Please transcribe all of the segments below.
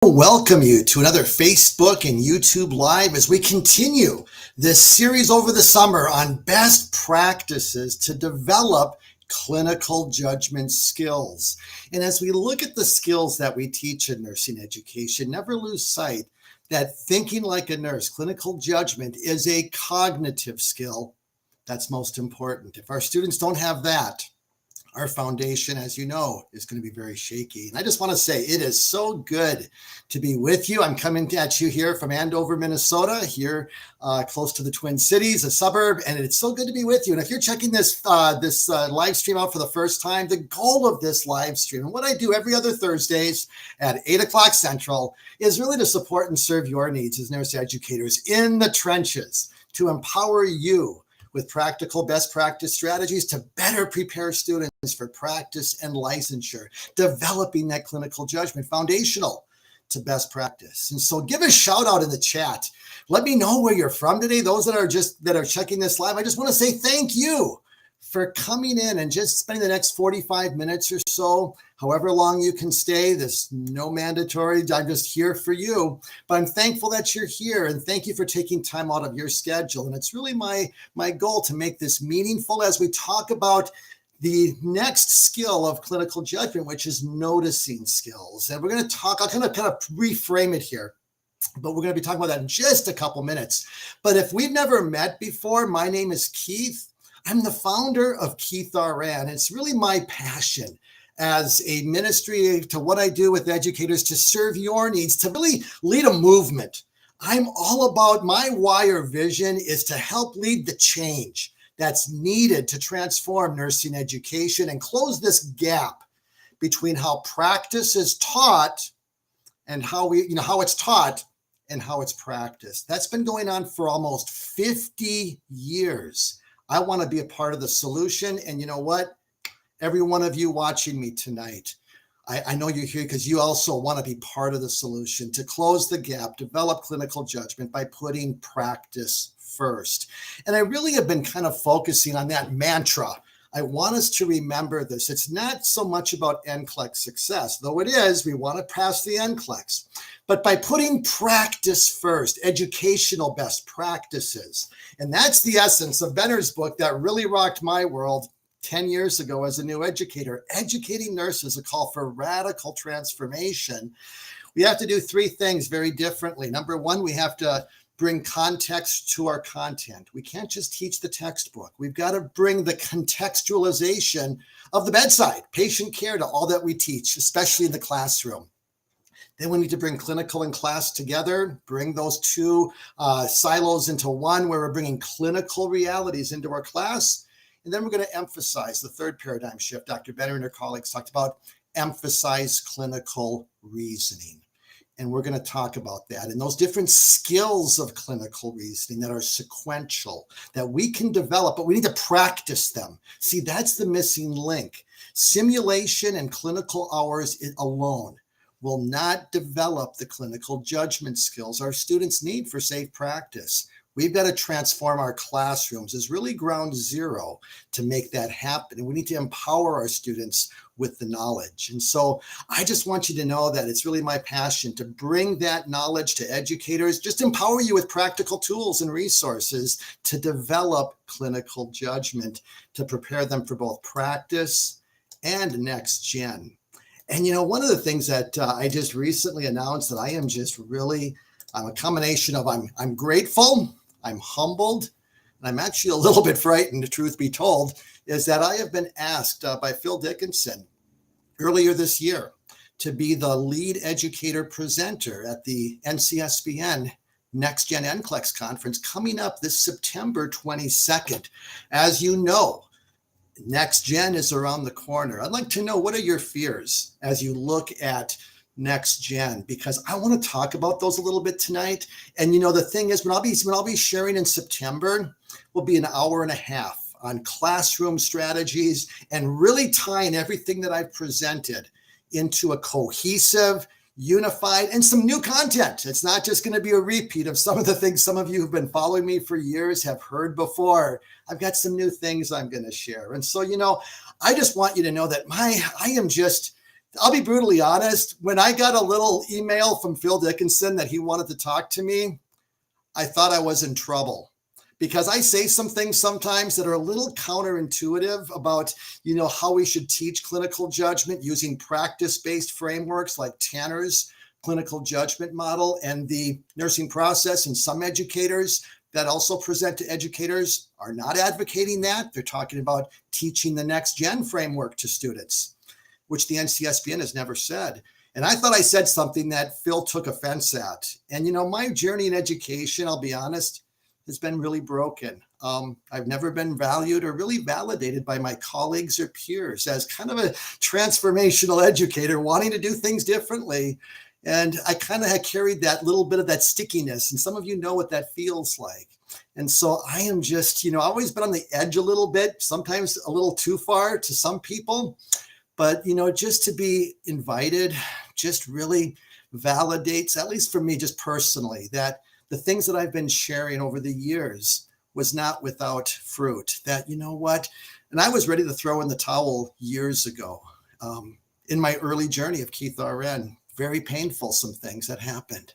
Welcome you to another Facebook and YouTube Live as we continue this series over the summer on best practices to develop clinical judgment skills. And as we look at the skills that we teach in nursing education, never lose sight that thinking like a nurse, clinical judgment, is a cognitive skill that's most important. If our students don't have that, our foundation, as you know, is going to be very shaky. And I just want to say it is so good to be with you. I'm coming at you here from Andover, Minnesota, here close to the Twin Cities, a suburb, and it's so good to be with you. And if you're checking this live stream out for the first time, the goal of this live stream, and what I do every other Thursdays at 8 o'clock Central, is really to support and serve your needs as nurse educators in the trenches, to empower you with practical best practice strategies to better prepare students for practice and licensure, developing that clinical judgment foundational to best practice. And so give a shout out in the chat. Let me know where you're from today. Those that are checking this live, I just want to say thank you for coming in and just spending the next 45 minutes or so, however long you can stay. There's no mandatory. I'm just here for you. But I'm thankful that you're here, and thank you for taking time out of your schedule. And it's really my goal to make this meaningful as we talk about the next skill of clinical judgment, which is noticing skills. And we're going to talk, I'll kind of reframe it here, but we're going to be talking about that in just a couple minutes. But if we've never met before, my name is Keith. I'm the founder of Keith RN. It's really my passion as a ministry to what I do with educators to serve your needs, to really lead a movement. I'm all about my wire vision is to help lead the change that's needed to transform nursing education and close this gap between how practice is taught and how it's taught and how it's practiced. That's been going on for almost 50 years. I want to be a part of the solution. And you know what? Every one of you watching me tonight, I know you're here because you also want to be part of the solution to close the gap, develop clinical judgment by putting practice first. And I really have been kind of focusing on that mantra. I want us to remember this. It's not so much about NCLEX success, though it is. We want to pass the NCLEX. But by putting practice first, educational best practices. And that's the essence of Benner's book that really rocked my world 10 years ago as a new educator. Educating nurses, a call for radical transformation. We have to do three things very differently. Number one, we have to bring context to our content. We can't just teach the textbook. We've got to bring the contextualization of the bedside, patient care to all that we teach, especially in the classroom. Then we need to bring clinical and class together, bring those two silos into one where we're bringing clinical realities into our class. And then we're going to emphasize the third paradigm shift. Dr. Benner and her colleagues talked about emphasize clinical reasoning. And we're going to talk about that and those different skills of clinical reasoning that are sequential, that we can develop, but we need to practice them. See, that's the missing link. Simulation and clinical hours alone will not develop the clinical judgment skills our students need for safe practice. We've got to transform our classrooms as really ground zero to make that happen. And we need to empower our students with the knowledge. And so I just want you to know that it's really my passion to bring that knowledge to educators, just empower you with practical tools and resources to develop clinical judgment, to prepare them for both practice and next gen. And, you know, one of the things that I just recently announced that I am just really, I'm a combination of I'm grateful, I'm humbled, and I'm actually a little bit frightened, the truth be told, is that I have been asked by Phil Dickinson earlier this year to be the lead educator presenter at the NCSBN NextGen NCLEX conference coming up this September 22nd. As you know, NextGen is around the corner. I'd like to know, what are your fears as you look at NextGen? Because I want to talk about those a little bit tonight. And you know, the thing is, when I'll be sharing in September, will be an hour and a half on classroom strategies and really tying everything that I've presented into a cohesive, unified, and some new content. It's not just going to be a repeat of some of the things some of you who've been following me for years have heard before. I've got some new things I'm going to share. And so, you know, I just want you to know that I am just I'll be brutally honest. When I got a little email from Phil Dickinson that he wanted to talk to me, I thought I was in trouble because I say some things sometimes that are a little counterintuitive about, how we should teach clinical judgment using practice-based frameworks like Tanner's clinical judgment model and the nursing process. And some educators that also present to educators are not advocating that. They're talking about teaching the NextGen framework to students, which the NCSBN has never said. And I thought I said something that Phil took offense at. And, my journey in education, I'll be honest, has been really broken. I've never been valued or really validated by my colleagues or peers as kind of a transformational educator wanting to do things differently. And I kind of had carried that little bit of that stickiness. And some of you know what that feels like. And so I am just, I've always been on the edge a little bit, sometimes a little too far to some people. But, just to be invited just really validates, at least for me, just personally, that the things that I've been sharing over the years was not without fruit. That, and I was ready to throw in the towel years ago in my early journey of Keith RN. Very painful, some things that happened.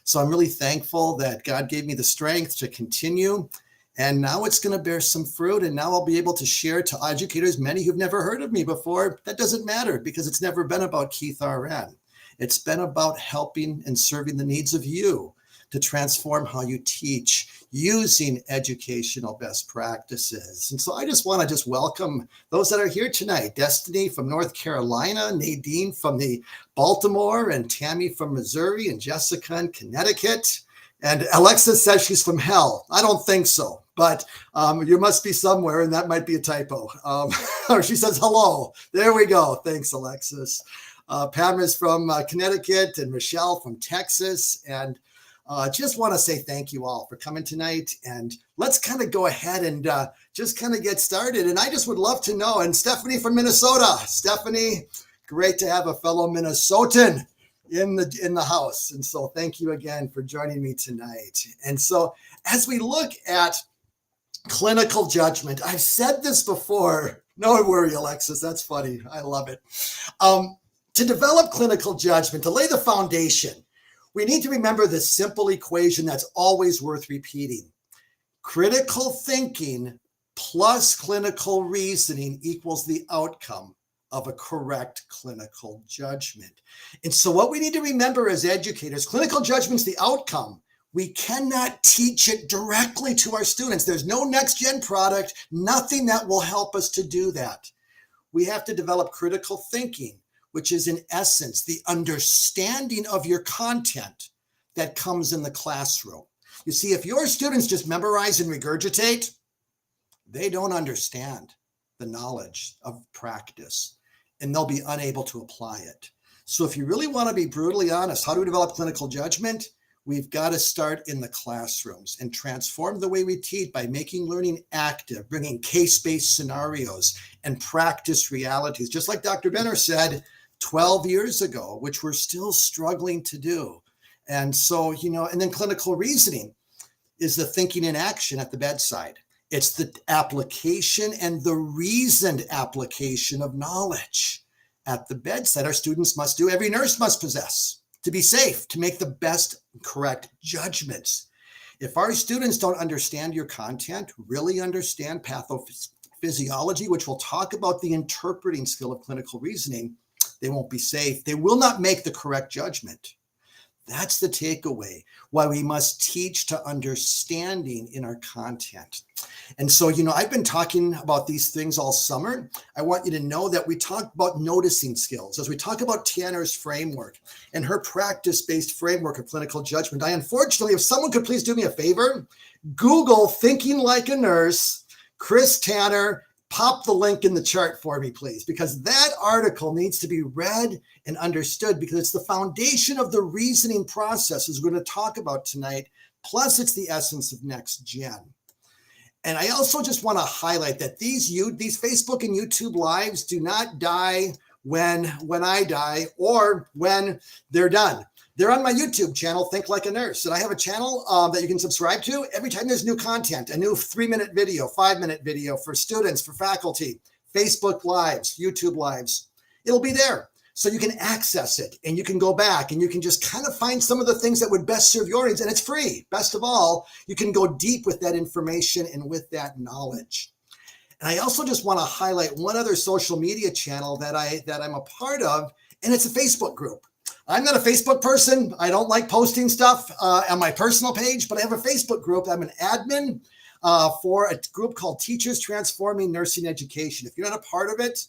So I'm really thankful that God gave me the strength to continue. And now it's going to bear some fruit. And now I'll be able to share to educators, many who've never heard of me before. That doesn't matter because it's never been about Keith RN. It's been about helping and serving the needs of you to transform how you teach using educational best practices. And so I just want to welcome those that are here tonight. Destiny from North Carolina, Nadine from the Baltimore, and Tammy from Missouri, and Jessica in Connecticut. And Alexa says she's from hell. I don't think so, but you must be somewhere, and that might be a typo. Or she says hello. There we go. Thanks, Alexis. Pam is from Connecticut, and Michelle from Texas. And just want to say thank you all for coming tonight. And let's kind of go ahead and just kind of get started. And I just would love to know, and Stephanie from Minnesota. Stephanie, great to have a fellow Minnesotan in the house. And so thank you again for joining me tonight. And so as we look at clinical judgment, I've said this before. No worry, Alexis. That's funny. I love it. To develop clinical judgment, to lay the foundation, we need to remember this simple equation that's always worth repeating. Critical thinking plus clinical reasoning equals the outcome of a correct clinical judgment. And so what we need to remember as educators, clinical judgment's the outcome. We cannot teach it directly to our students. There's no NextGen product, nothing that will help us to do that. We have to develop critical thinking, which is in essence the understanding of your content that comes in the classroom. You see, if your students just memorize and regurgitate, they don't understand the knowledge of practice, and they'll be unable to apply it. So if you really want to be brutally honest, how do we develop clinical judgment? We've got to start in the classrooms and transform the way we teach by making learning active, bringing case-based scenarios and practice realities, just like Dr. Benner said 12 years ago, which we're still struggling to do. And so, and then clinical reasoning is the thinking in action at the bedside. It's the application and the reasoned application of knowledge at the bedside. Our students must do, every nurse must possess to be safe, to make the best correct judgments. If our students don't understand your content, really understand pathophysiology, which we'll talk about the interpreting skill of clinical reasoning, they won't be safe. They will not make the correct judgment. That's the takeaway, why we must teach to understanding in our content. And so, I've been talking about these things all summer. I want you to know that we talk about noticing skills. As we talk about Tanner's framework and her practice-based framework of clinical judgment, unfortunately, if someone could please do me a favor, Google Thinking Like a Nurse, Chris Tanner, pop the link in the chart for me, please, because that article needs to be read and understood because it's the foundation of the reasoning processes we're going to talk about tonight. Plus, it's the essence of NextGen. And I also just want to highlight that these Facebook and YouTube lives do not die when I die or when they're done. They're on my YouTube channel, Think Like a Nurse. And I have a channel that you can subscribe to every time there's new content, a new 3-minute video, 5-minute video for students, for faculty, Facebook lives, YouTube lives. It'll be there. So you can access it and you can go back and you can just kind of find some of the things that would best serve your needs. And it's free. Best of all, you can go deep with that information and with that knowledge. And I also just want to highlight one other social media channel that I'm a part of, and it's a Facebook group. I'm not a Facebook person. I don't like posting stuff on my personal page, but I have a Facebook group. I'm an admin for a group called Teachers Transforming Nursing Education. If you're not a part of it,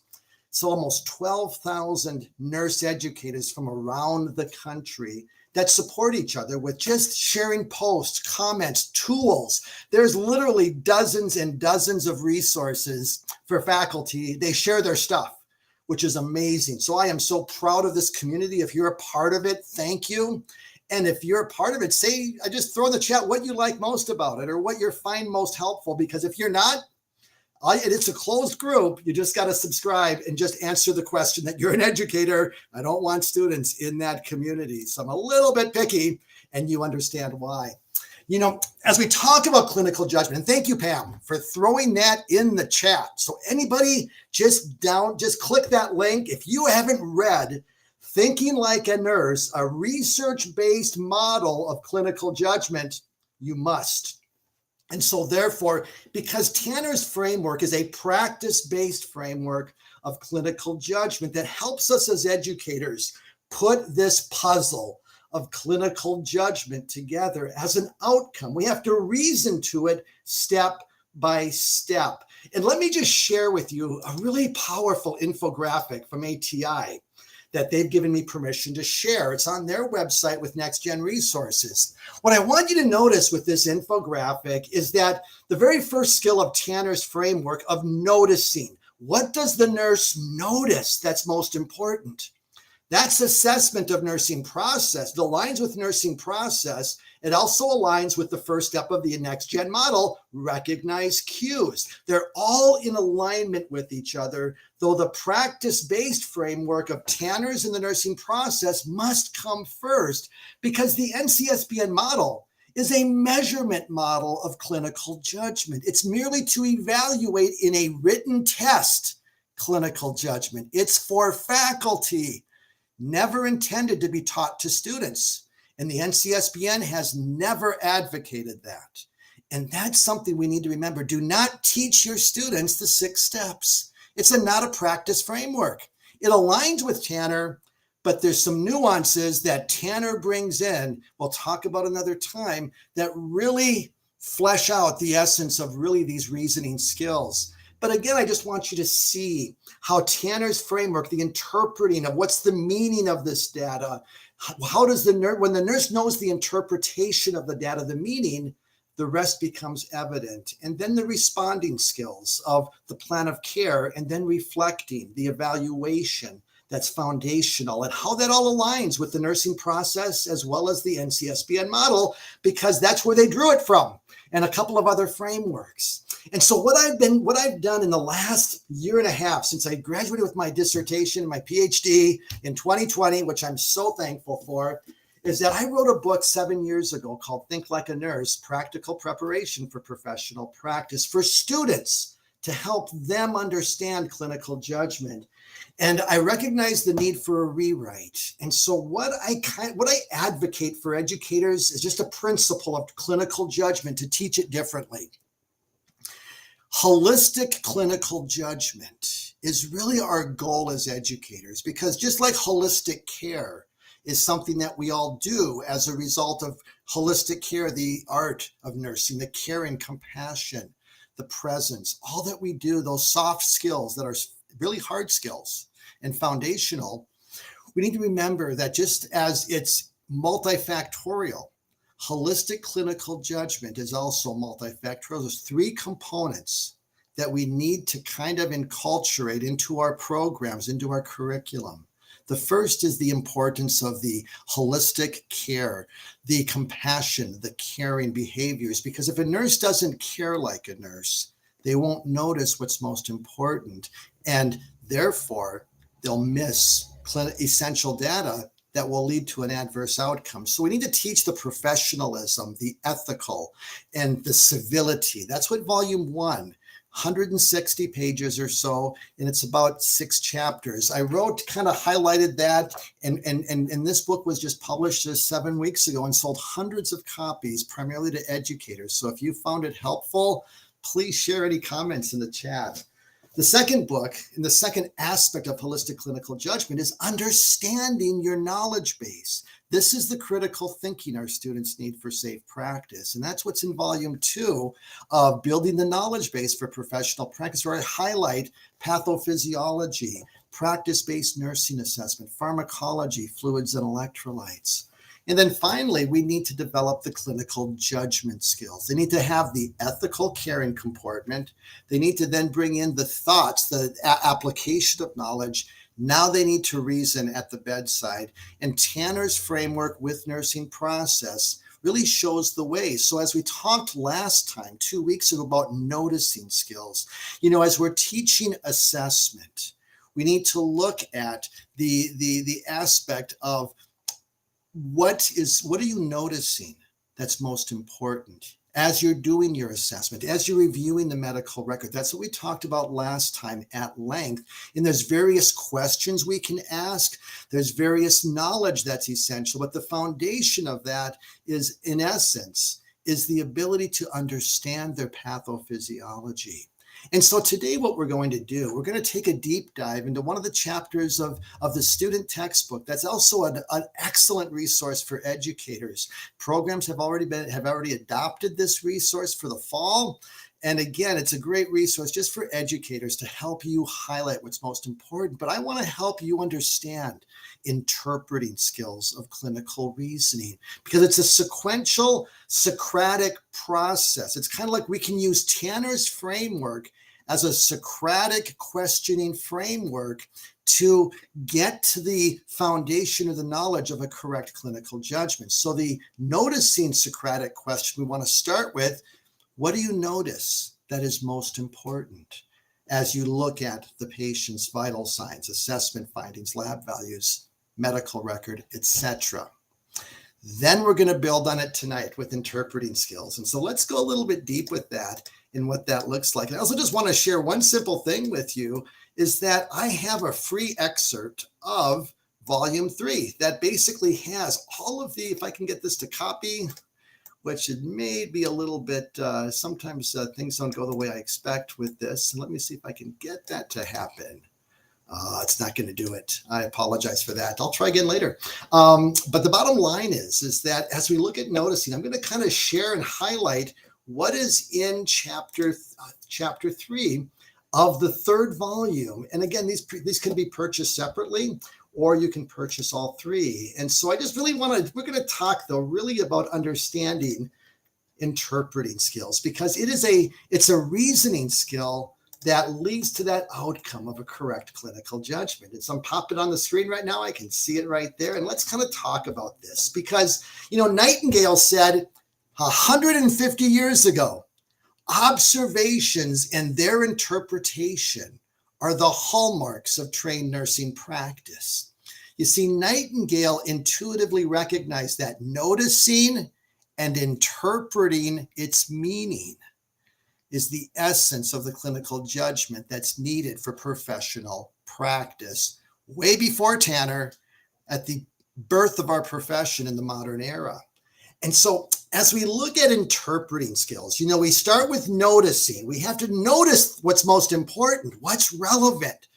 so almost 12,000 nurse educators from around the country that support each other with just sharing posts, comments, tools. There's literally dozens and dozens of resources for faculty. They share their stuff, which is amazing. So I am so proud of this community. If you're a part of it, thank you. And if you're a part of it, I just throw in the chat what you like most about it or what you find most helpful, because if you're not, it's a closed group. You just got to subscribe and just answer the question that you're an educator. I don't want students in that community. So I'm a little bit picky, and you understand why. As we talk about clinical judgment, and thank you, Pam, for throwing that in the chat. So anybody just click that link. If you haven't read Thinking Like a Nurse, a research-based model of clinical judgment, you must. And so therefore, because Tanner's framework is a practice-based framework of clinical judgment that helps us as educators put this puzzle of clinical judgment together as an outcome. We have to reason to it step by step. And let me just share with you a really powerful infographic from ATI that they've given me permission to share. It's on their website with NextGen Resources. What I want you to notice with this infographic is that the very first skill of Tanner's framework of noticing. What does the nurse notice that's most important? That's assessment of nursing process. It aligns with nursing process. It also aligns with the first step of the NextGen model, recognize cues. They're all in alignment with each other, though the practice-based framework of Tanner's in the nursing process must come first, because the NCSBN model is a measurement model of clinical judgment. It's merely to evaluate in a written test clinical judgment. It's for faculty, never intended to be taught to students. And the NCSBN has never advocated that. And that's something we need to remember. Do not teach your students the 6 steps. It's not a practice framework. It aligns with Tanner, but there's some nuances that Tanner brings in, we'll talk about another time, that really flesh out the essence of really these reasoning skills. But again, I just want you to see how Tanner's framework, the interpreting of what's the meaning of this data, how does when the nurse knows the interpretation of the data, the meaning, the rest becomes evident. And then the responding skills of the plan of care, and then reflecting, the evaluation that's foundational, and how that all aligns with the nursing process as well as the NCSBN model, because that's where they drew it from, and a couple of other frameworks. And so what I've done in the last year and a half since I graduated with my dissertation and my PhD in 2020, which I'm so thankful for, is that I wrote a book 7 years ago called Think Like a Nurse, Practical Preparation for Professional Practice, for students to help them understand clinical judgment. And I recognize the need for a rewrite. And so what I advocate for educators is just a principle of clinical judgment to teach it differently. Holistic clinical judgment is really our goal as educators, because just like holistic care is something that we all do as a result of holistic care, the art of nursing, the care and compassion, the presence, all that we do, those soft skills that are really hard skills and foundational, we need to remember that just as it's multifactorial, holistic clinical judgment is also multifactorial. There's 3 components that we need to kind of enculturate into our programs, into our curriculum. The first is the importance of the holistic care, the compassion, the caring behaviors, because if a nurse doesn't care like a nurse, they won't notice what's most important, and therefore they'll miss essential data that will lead to an adverse outcome. So we need to teach the professionalism, the ethical, and the civility. That's what volume 1 160 pages or so, and it's about 6 chapters. I wrote, kind of highlighted that, and this book was just published 7 weeks ago and sold hundreds of copies, primarily to educators. So if you found it helpful, please share any comments in the chat. The second book, and the second aspect of holistic clinical judgment, is understanding your knowledge base. This is the critical thinking our students need for safe practice. And that's what's in volume 2 of Building the Knowledge Base for Professional Practice, where I highlight pathophysiology, practice-based nursing assessment, pharmacology, fluids and electrolytes. And then finally, we need to develop the clinical judgment skills. They need to have the ethical caring comportment. They need to then bring in the thoughts, the application of knowledge. Now they need to reason at the bedside. And Tanner's framework with nursing process really shows the way. So as we talked last time, 2 weeks ago, about noticing skills, as we're teaching assessment, we need to look at the aspect of what are you noticing that's most important as you're doing your assessment, as you're reviewing the medical record. That's what we talked about last time at length. And there's various questions we can ask. There's various knowledge that's essential. But the foundation of that is, in essence, is the ability to understand their pathophysiology. And so today what we're going to do, we're going to take a deep dive into one of the chapters of the student textbook. That's also an excellent resource for educators. Programs have already adopted this resource for the fall. And again, it's a great resource just for educators to help you highlight what's most important. But I want to help you understand interpreting skills of clinical reasoning, because it's a sequential Socratic process. It's kind of like we can use Tanner's framework as a Socratic questioning framework to get to the foundation of the knowledge of a correct clinical judgment. So the noticing Socratic question we want to start with: what do you notice that is most important as you look at the patient's vital signs, assessment findings, lab values, medical record, etc.? Then we're going to build on it tonight with interpreting skills. And so let's go a little bit deep with that and what that looks like. And I also just want to share one simple thing with you, is that I have a free excerpt of volume 3 that basically has all of the, if I can get this to copy, which it may be a little bit, sometimes things don't go the way I expect with this. And let me see if I can get that to happen. It's not going to do it. I apologize for that. I'll try again later. But the bottom line is that as we look at noticing, I'm going to kind of share and highlight what is in chapter 3 of the 3rd volume. And again, these can be purchased separately, or you can purchase all 3. And so I just really we're going to talk though really about understanding interpreting skills, because it's a reasoning skill that leads to that outcome of a correct clinical judgment. And so I'm popping on the screen right now. I can see it right there. And let's kind of talk about this, because, Nightingale said 150 years ago, observations and their interpretation are the hallmarks of trained nursing practice. You see, Nightingale intuitively recognized that noticing and interpreting its meaning is the essence of the clinical judgment that's needed for professional practice, way before Tanner, at the birth of our profession in the modern era. And so as we look at interpreting skills, we start with noticing. We have to notice what's most important, what's relevant.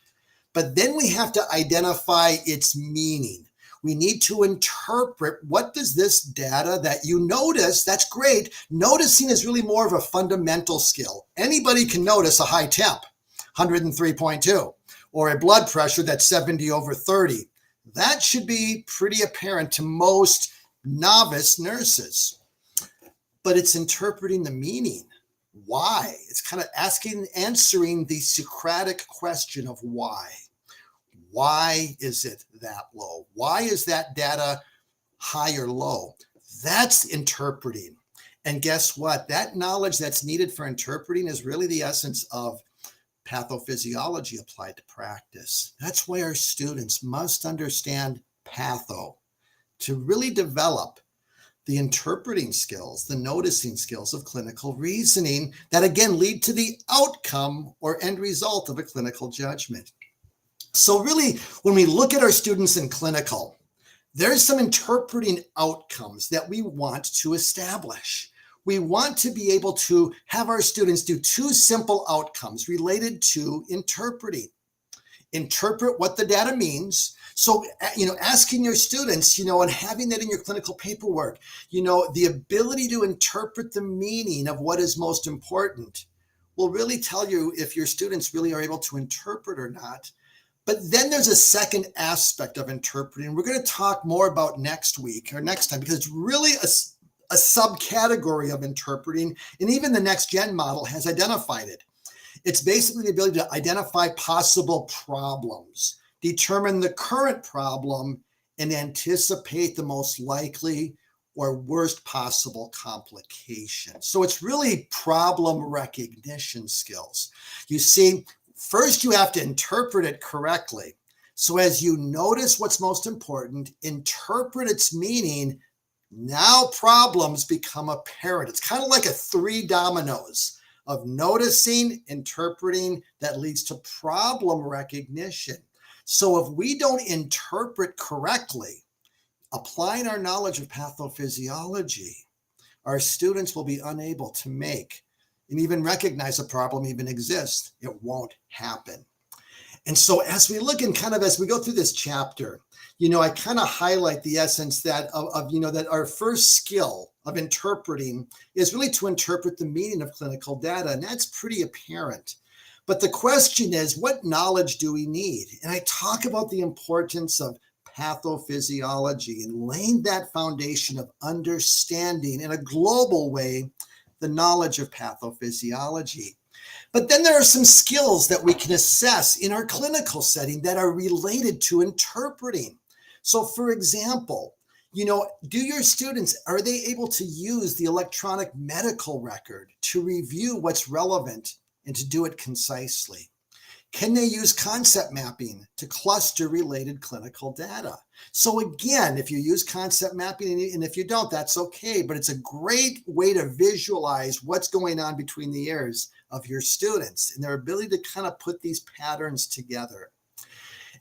But then we have to identify its meaning. We need to interpret, what does this data that you notice, that's great. Noticing is really more of a fundamental skill. Anybody can notice a high temp, 103.2, or a blood pressure that's 70/30. That should be pretty apparent to most novice nurses. But it's interpreting the meaning. Why? It's kind of answering the Socratic question of why. Why is it that low? Why is that data high or low? That's interpreting. And guess what? That knowledge that's needed for interpreting is really the essence of pathophysiology applied to practice. That's why our students must understand patho to really develop the interpreting skills, the noticing skills of clinical reasoning that again lead to the outcome or end result of a clinical judgment. So really, when we look at our students in clinical, there's some interpreting outcomes that we want to establish. We want to be able to have our students do two simple outcomes related to interpreting. Interpret what the data means. So, asking your students, and having that in your clinical paperwork, the ability to interpret the meaning of what is most important will really tell you if your students really are able to interpret or not. But then there's a second aspect of interpreting. We're going to talk more about next week or next time, because it's really a subcategory of interpreting, and even the NextGen model has identified it. It's basically the ability to identify possible problems, determine the current problem, and anticipate the most likely or worst possible complication. So it's really problem recognition skills. You see, first you have to interpret it correctly. So as you notice what's most important, interpret its meaning, now problems become apparent. It's kind of like a 3 dominoes of noticing, interpreting, that leads to problem recognition. So if we don't interpret correctly, applying our knowledge of pathophysiology, our students will be unable to make and even recognize a problem even exists. It won't happen. And so as we look and as we go through this chapter, I kind of highlight the essence that that our first skill of interpreting is really to interpret the meaning of clinical data. And that's pretty apparent. But the question is, what knowledge do we need? And I talk about the importance of pathophysiology and laying that foundation of understanding in a global way the knowledge of pathophysiology. But then there are some skills that we can assess in our clinical setting that are related to interpreting. So for example, do your students, are they able to use the electronic medical record to review what's relevant and to do it concisely? Can they use concept mapping to cluster related clinical data? So again, if you use concept mapping, and if you don't, that's okay, but it's a great way to visualize what's going on between the ears of your students and their ability to put these patterns together.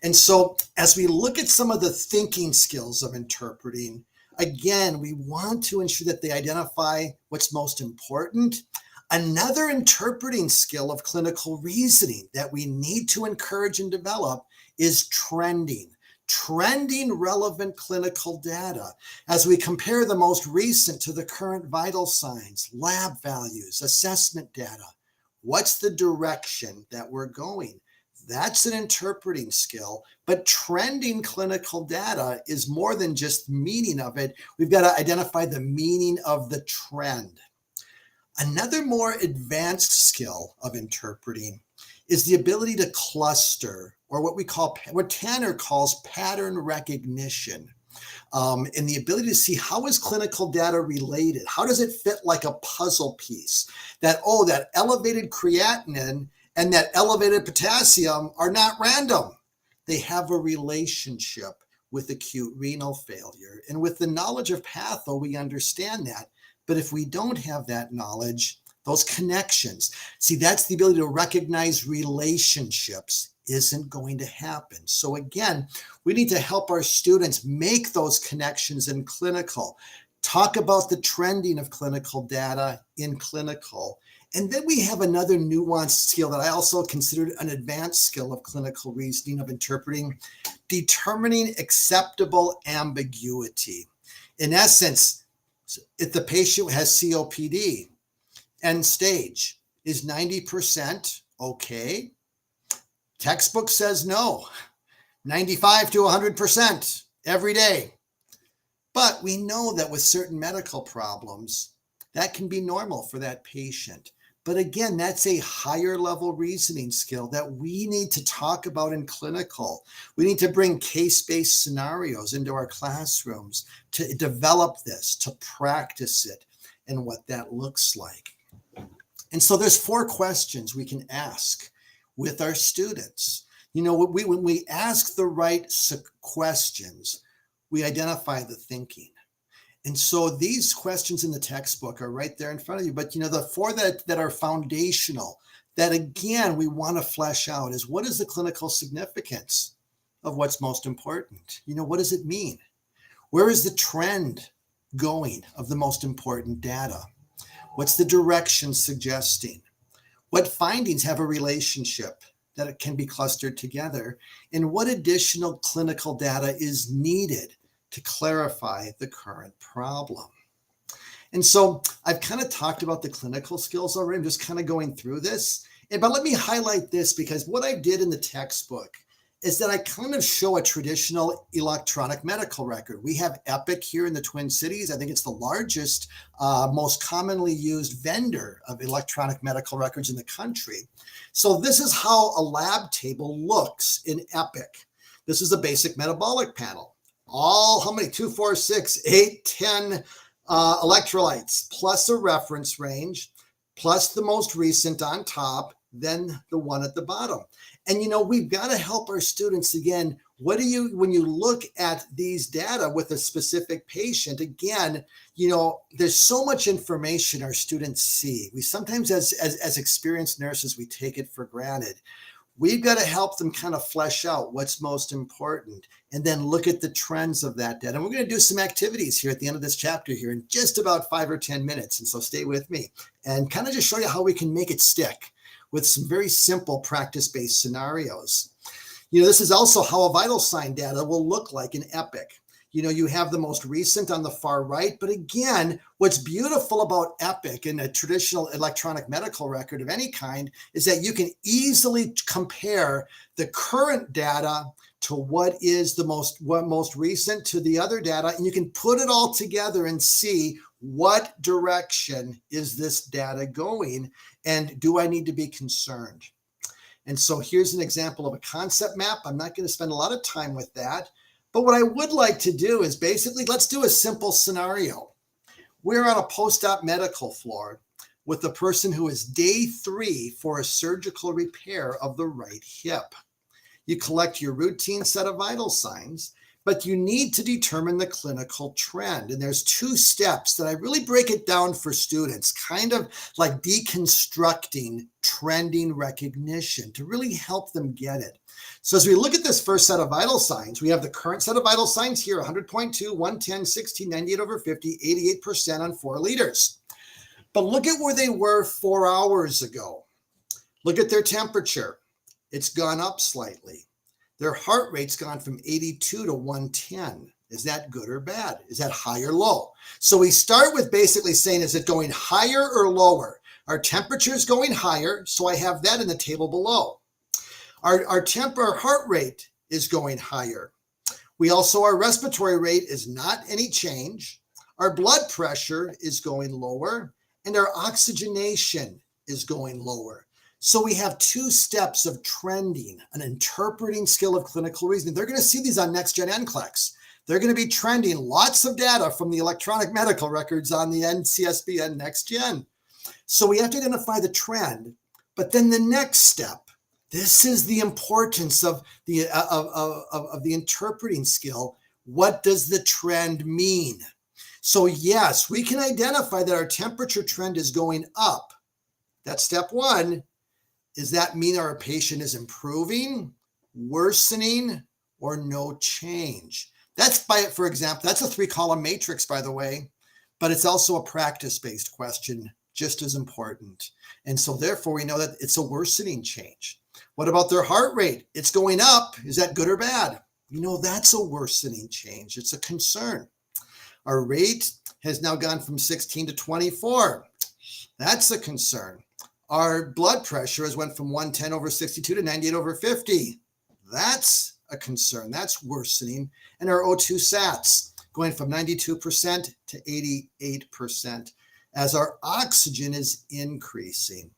And so as we look at some of the thinking skills of interpreting, again, we want to ensure that they identify what's most important. Another interpreting skill of clinical reasoning that we need to encourage and develop is trending relevant clinical data as we compare the most recent to the current vital signs, lab values, assessment data. What's the direction that we're going? That's an interpreting skill, but trending clinical data is more than just meaning of it. We've got to identify the meaning of the trend. Another more advanced skill of interpreting is the ability to cluster, or what Tanner calls pattern recognition, and the ability to see how is clinical data related? How does it fit like a puzzle piece? That elevated creatinine and that elevated potassium are not random. They have a relationship with acute renal failure. And with the knowledge of patho, we understand that. But if we don't have that knowledge, those connections, see, that's the ability to recognize relationships isn't going to happen. So again, we need to help our students make those connections in clinical, talk about the trending of clinical data in clinical. And then we have another nuanced skill that I also considered an advanced skill of clinical reasoning, of interpreting, determining acceptable ambiguity. In essence, if the patient has COPD, end stage, is 90% okay? Textbook says no, 95 to 100% every day. But we know that with certain medical problems, that can be normal for that patient. But again, that's a higher level reasoning skill that we need to talk about in clinical. We need to bring case-based scenarios into our classrooms to develop this, to practice it, and what that looks like. And so there's 4 questions we can ask with our students. When we ask the right questions, we identify the thinking. And so these questions in the textbook are right there in front of you. But the four that are foundational, that again, we want to flesh out is, what is the clinical significance of what's most important? What does it mean? Where is the trend going of the most important data? What's the direction suggesting? What findings have a relationship that it can be clustered together? And what additional clinical data is needed to clarify the current problem? And so I've kind of talked about the clinical skills already. I'm just kind of going through this. But let me highlight this, because what I did in the textbook is that I kind of show a traditional electronic medical record. We have Epic here in the Twin Cities. I think it's the largest, most commonly used vendor of electronic medical records in the country. So this is how a lab table looks in Epic. This is a basic metabolic panel. How many? 2, 4, 6, 8, 10 electrolytes, plus a reference range, plus the most recent on top, then the one at the bottom. And we've got to help our students again. When you look at these data with a specific patient, again, there's so much information our students see. We sometimes, as experienced nurses, we take it for granted. We've got to help them kind of flesh out what's most important, and then look at the trends of that data. And we're going to do some activities here at the end of this chapter here in just about 5 or 10 minutes. And so stay with me and kind of just show you how we can make it stick with some very simple practice-based scenarios. This is also how a vital sign data will look like in Epic. You have the most recent on the far right, but again, what's beautiful about Epic and a traditional electronic medical record of any kind is that you can easily compare the current data to what is the most recent to the other data, and you can put it all together and see what direction is this data going, and do I need to be concerned? And so here's an example of a concept map. I'm not going to spend a lot of time with that, but what I would like to do is basically, let's do a simple scenario. We're on a post-op medical floor with a person who is day 3 for a surgical repair of the right hip. You collect your routine set of vital signs, but you need to determine the clinical trend. And there's 2 steps that I really break it down for students, kind of like deconstructing trending recognition to really help them get it. So as we look at this first set of vital signs, we have the current set of vital signs here: 100.2, 110, 16, 98 over 50, 88% on 4 liters. But look at where they were 4 hours ago. Look at their temperature. It's gone up slightly. Their heart rate's gone from 82 to 110. Is that good or bad? Is that high or low? So we start with basically saying, is it going higher or lower? Our temperature is going higher, so I have that in the table below. Our heart rate is going higher. Our respiratory rate is not any change. Our blood pressure is going lower, and our oxygenation is going lower. So we have 2 steps of trending, an interpreting skill of clinical reasoning. They're going to see these on NextGen NCLEX. They're going to be trending lots of data from the electronic medical records on the NCSB and NextGen. So we have to identify the trend, but then the next step, this is the importance of the interpreting skill. What does the trend mean? So yes, we can identify that our temperature trend is going up. That's step 1. Does that mean our patient is improving, worsening, or no change? For example, that's a 3-column matrix, by the way, but it's also a practice-based question, just as important. And so therefore, we know that it's a worsening change. What about their heart rate? It's going up. Is that good or bad? That's a worsening change. It's a concern. Our rate has now gone from 16 to 24. That's a concern. Our blood pressure has went from 110 over 62 to 98 over 50. That's a concern. That's worsening. And our O2 sats going from 92% to 88% as our oxygen is increasing.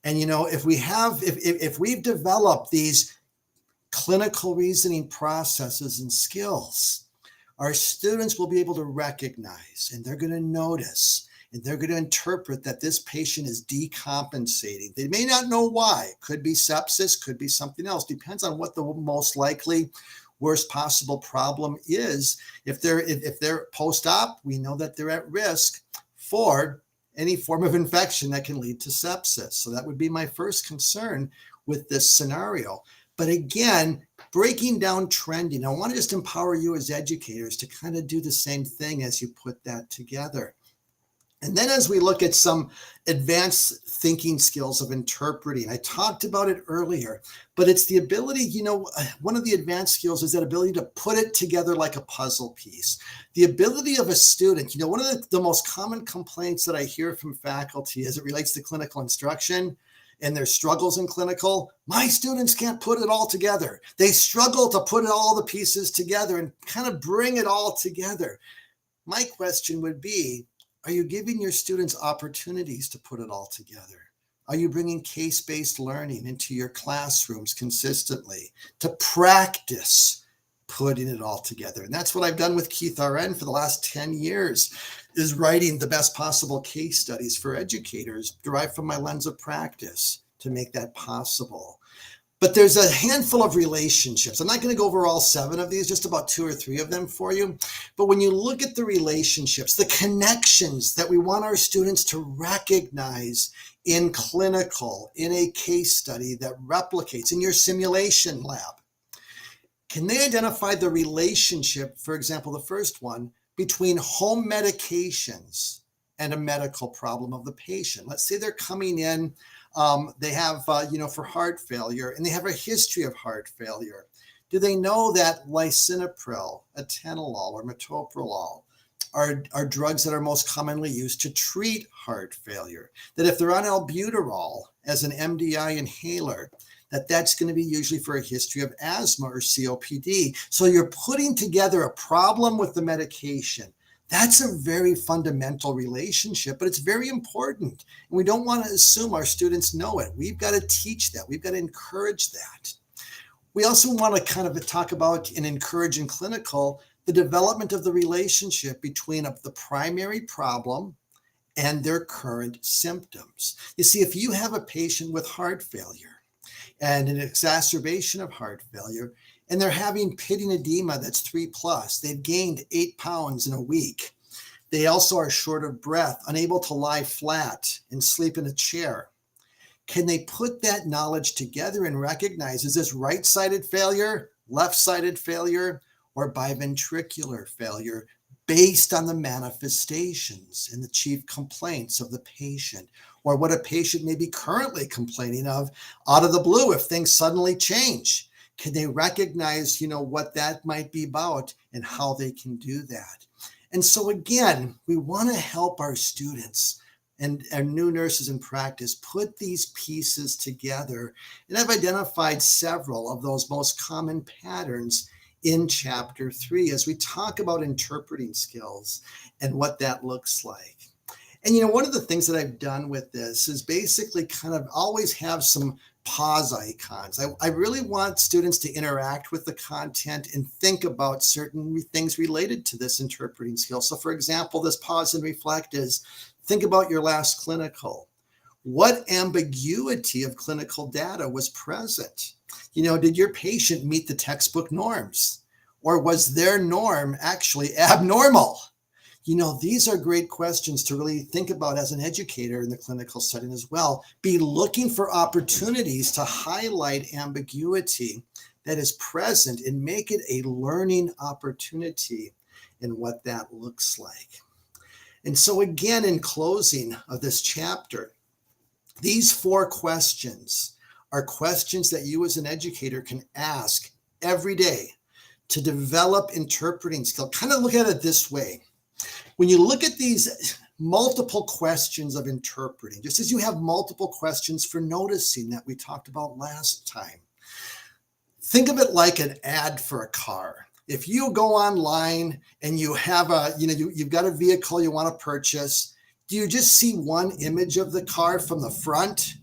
And if we've developed these clinical reasoning processes and skills, our students will be able to recognize, and they're going to notice, and they're going to interpret that this patient is decompensating. They may not know why. Could be sepsis, could be something else. Depends on what the most likely worst possible problem is. If they're post-op, we know that they're at risk for any form of infection that can lead to sepsis. So that would be my first concern with this scenario. But again, breaking down trending, I want to just empower you as educators to kind of do the same thing as you put that together. And then as we look at some advanced thinking skills of interpreting, I talked about it earlier, but it's the ability, one of the advanced skills is that ability to put it together like a puzzle piece. The ability of a student, one of the most common complaints that I hear from faculty as it relates to clinical instruction and their struggles in clinical, my students can't put it all together. They struggle to put all the pieces together and kind of bring it all together. My question would be, are you giving your students opportunities to put it all together? Are you bringing case-based learning into your classrooms consistently to practice putting it all together? And that's what I've done with Keith RN for the last 10 years, is writing the best possible case studies for educators derived from my lens of practice to make that possible. But there's a handful of relationships. I'm not going to go over all 7 of these, just about 2 or 3 of them for you. But when you look at the relationships, the connections that we want our students to recognize in clinical, in a case study that replicates in your simulation lab, can they identify the relationship, for example, the first one, between home medications and a medical problem of the patient? Let's say they're coming in, they have, for heart failure, and they have a history of heart failure. Do they know that lisinopril, atenolol, or metoprolol are drugs that are most commonly used to treat heart failure? That if they're on albuterol as an MDI inhaler, that's going to be usually for a history of asthma or COPD. So you're putting together a problem with the medication. That's a very fundamental relationship, but it's very important. And we don't want to assume our students know it. We've got to teach that. We've got to encourage that. We also want to kind of talk about and encourage in clinical the development of the relationship between the primary problem and their current symptoms. You see, if you have a patient with heart failure and an exacerbation of heart failure, and they're having pitting edema that's 3+. They've gained 8 pounds in a week. They also are short of breath, unable to lie flat and sleep in a chair. Can they put that knowledge together and recognize, is this right-sided failure, left-sided failure, or biventricular failure based on the manifestations and the chief complaints of the patient, or what a patient may be currently complaining of out of the blue if things suddenly change? Can they recognize, what that might be about and how they can do that? And so again, we want to help our students and our new nurses in practice put these pieces together. And I've identified several of those most common patterns in Chapter 3 as we talk about interpreting skills and what that looks like. And one of the things that I've done with this is basically kind of always have some pause icons. I really want students to interact with the content and think about certain things related to this interpreting skill. So for example, this pause and reflect is, think about your last clinical. What ambiguity of clinical data was present? Did your patient meet the textbook norms? Or was their norm actually abnormal? These are great questions to really think about as an educator in the clinical setting as well. Be looking for opportunities to highlight ambiguity that is present and make it a learning opportunity in what that looks like. And so again, in closing of this chapter, these 4 questions are questions that you as an educator can ask every day to develop interpreting skill. Kind of look at it this way. When you look at these multiple questions of interpreting, just as you have multiple questions for noticing that we talked about last time, think of it like an ad for a car. If you go online and you have you've got a vehicle you want to purchase, do you just see one image of the car from the front?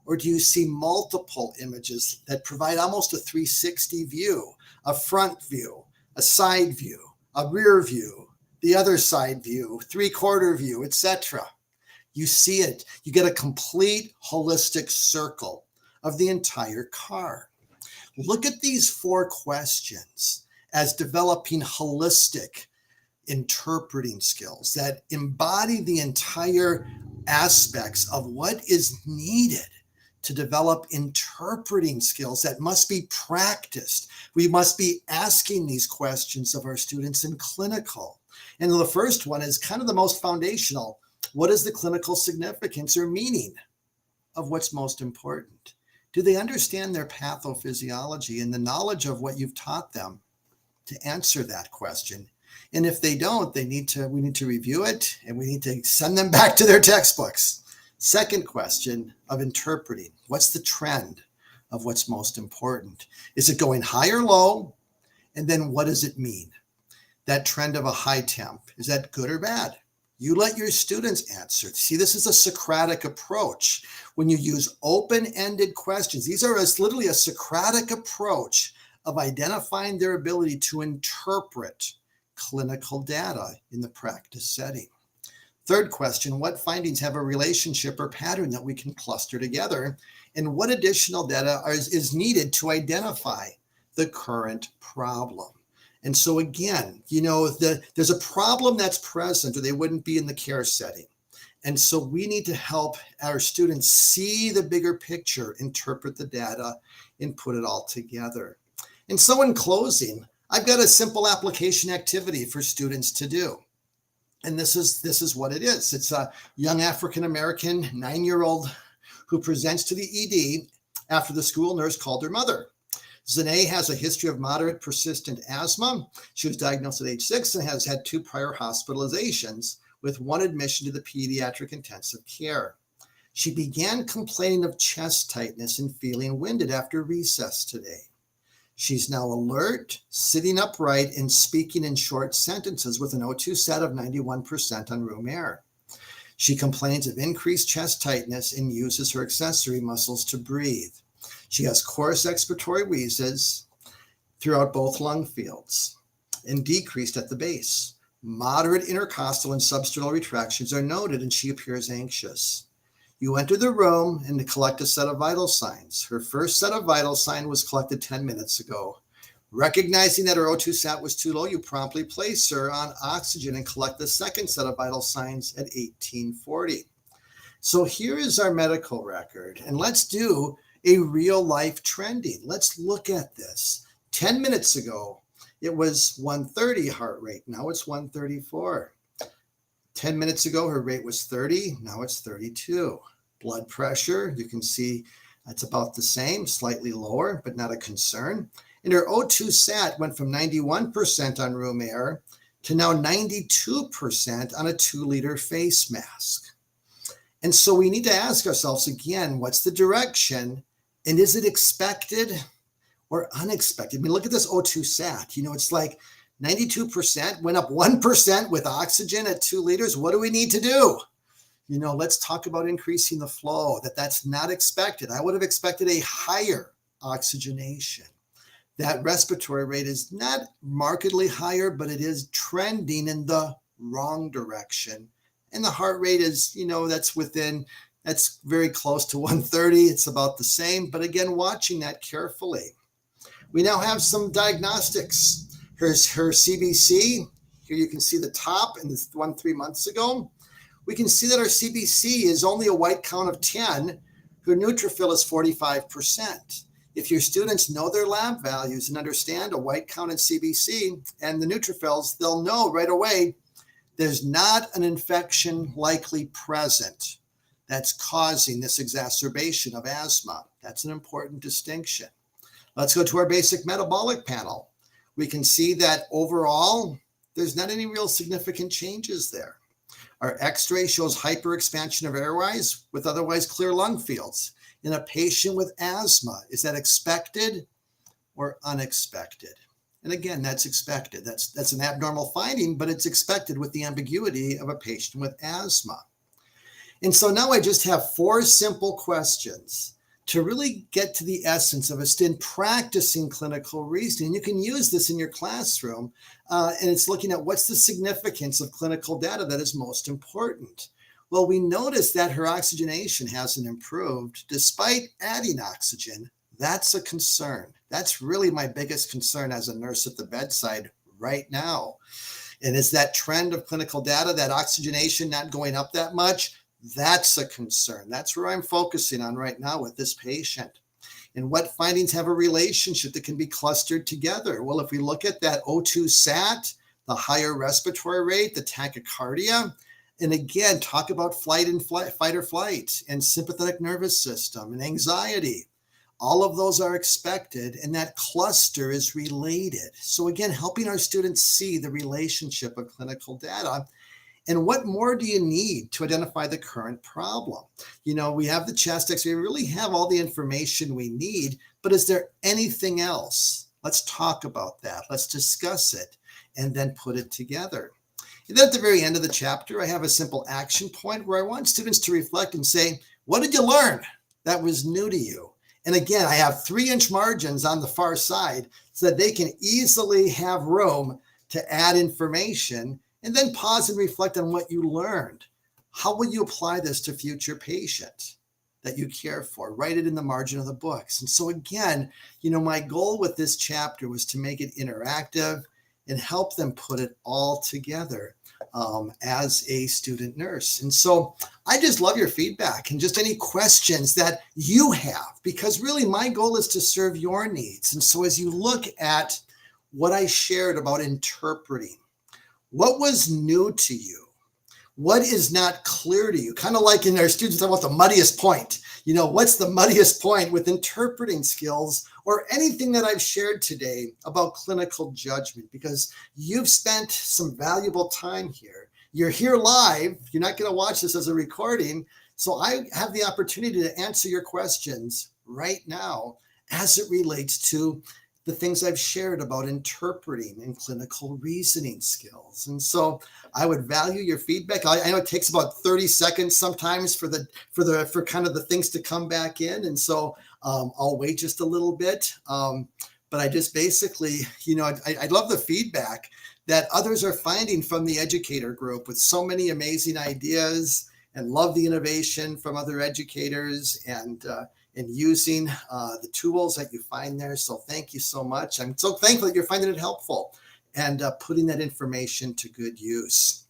Or do you see multiple images that provide almost a 360 view, a front view, a side view, a rear view, the other side view, 3/4 view, etc.? You see it. You get a complete holistic circle of the entire car. Look at these 4 questions as developing holistic interpreting skills that embody the entire aspects of what is needed to develop interpreting skills that must be practiced. We must be asking these questions of our students in clinical. And the first one is kind of the most foundational. What is the clinical significance or meaning of what's most important? Do they understand their pathophysiology and the knowledge of what you've taught them to answer that question? And if they don't, we need to review it, and we need to send them back to their textbooks. Second question of interpreting. What's the trend of what's most important? Is it going high or low? And then what does it mean? That trend of a high temp, is that good or bad? You let your students answer. See, this is a Socratic approach. When you use open-ended questions, these are literally a Socratic approach of identifying their ability to interpret clinical data in the practice setting. Third question, what findings have a relationship or pattern that we can cluster together? And what additional data is needed to identify the current problem? And so again, there's a problem that's present or they wouldn't be in the care setting. And so we need to help our students see the bigger picture, interpret the data, and put it all together. And so in closing, I've got a simple application activity for students to do. And this is what it is. It's a young African-American 9-year-old who presents to the ED after the school nurse called her mother. Zanae has a history of moderate persistent asthma. She was diagnosed at age 6 and has had 2 prior hospitalizations with 1 admission to the pediatric intensive care. She began complaining of chest tightness and feeling winded after recess today. She's now alert, sitting upright, and speaking in short sentences with an O2 sat of 91% on room air. She complains of increased chest tightness and uses her accessory muscles to breathe. She has coarse expiratory wheezes throughout both lung fields and decreased at the base. Moderate intercostal and substernal retractions are noted, and she appears anxious. You enter the room and collect a set of vital signs. Her first set of vital sign was collected 10 minutes ago. Recognizing that her O2 sat was too low, you promptly place her on oxygen and collect the second set of vital signs at 1840. So here is our medical record, and let's do a real life trending. Let's look at this. 10 minutes ago, it was 130 heart rate. Now it's 134. 10 minutes ago, her rate was 30. Now it's 32. Blood pressure, you can see it's about the same, slightly lower, but not a concern. And her O2 sat went from 91% on room air to now 92% on a 2-liter face mask. And so we need to ask ourselves again, what's the direction? And is it expected or unexpected? I mean, look at this O2 sat. It's like 92%, went up 1% with oxygen at 2 liters. What do we need to do? Let's talk about increasing the flow. That's not expected. I would have expected a higher oxygenation. That respiratory rate is not markedly higher, but it is trending in the wrong direction. And the heart rate is, that's very close to 130. It's about the same. But again, watching that carefully. We now have some diagnostics. Here's her CBC. Here you can see the top, and this one 3 months ago. We can see that our CBC is only a white count of 10. Her neutrophil is 45%. If your students know their lab values and understand a white count in CBC and the neutrophils, they'll know right away there's not an infection likely present that's causing this exacerbation of asthma. That's an important distinction. Let's go to our basic metabolic panel. We can see that overall, there's not any real significant changes there. Our X-ray shows hyperexpansion of airways with otherwise clear lung fields. In a patient with asthma, is that expected or unexpected? And again, that's expected. That's an abnormal finding, but it's expected with the ambiguity of a patient with asthma. And so now I just have 4 simple questions to really get to the essence of us in practicing clinical reasoning. You can use this in your classroom, and it's looking at what's the significance of clinical data that is most important. Well, we notice that her oxygenation hasn't improved despite adding oxygen That's a concern. That's really my biggest concern as a nurse at the bedside right now. And is that trend of clinical data, that oxygenation not going up that much? That's a concern. That's where I'm focusing on right now with this patient. And what findings have a relationship that can be clustered together? Well, if we look at that O2 sat, the higher respiratory rate, the tachycardia, and again, talk about fight or flight, and sympathetic nervous system and anxiety. All of those are expected, and that cluster is related. So again, helping our students see the relationship of clinical data. And what more do you need to identify the current problem? We have the chest X-ray, we really have all the information we need, but is there anything else? Let's talk about that. Let's discuss it and then put it together. And then at the very end of the chapter, I have a simple action point where I want students to reflect and say, what did you learn that was new to you? And again, I have 3-inch margins on the far side so that they can easily have room to add information, and then pause and reflect on what you learned. How will you apply this to future patients that you care for? Write it in the margin of the books. And so again, my goal with this chapter was to make it interactive and help them put it all together as a student nurse. And so I just love your feedback and just any questions that you have, because really my goal is to serve your needs. And so as you look at what I shared about interpreting, what was new to you? What is not clear to you? Kind of like in our students talk about the muddiest point. What's the muddiest point with interpreting skills or anything that I've shared today about clinical judgment? Because you've spent some valuable time here. You're here live. You're not going to watch this as a recording. So I have the opportunity to answer your questions right now as it relates to the things I've shared about interpreting and clinical reasoning skills. And so I would value your feedback. I know it takes about 30 seconds sometimes for kind of the things to come back in. And so I'll wait just a little bit. But I just basically, I love the feedback that others are finding from the educator group with so many amazing ideas, and love the innovation from other educators and using the tools that you find there. So thank you so much. I'm so thankful that you're finding it helpful and putting that information to good use.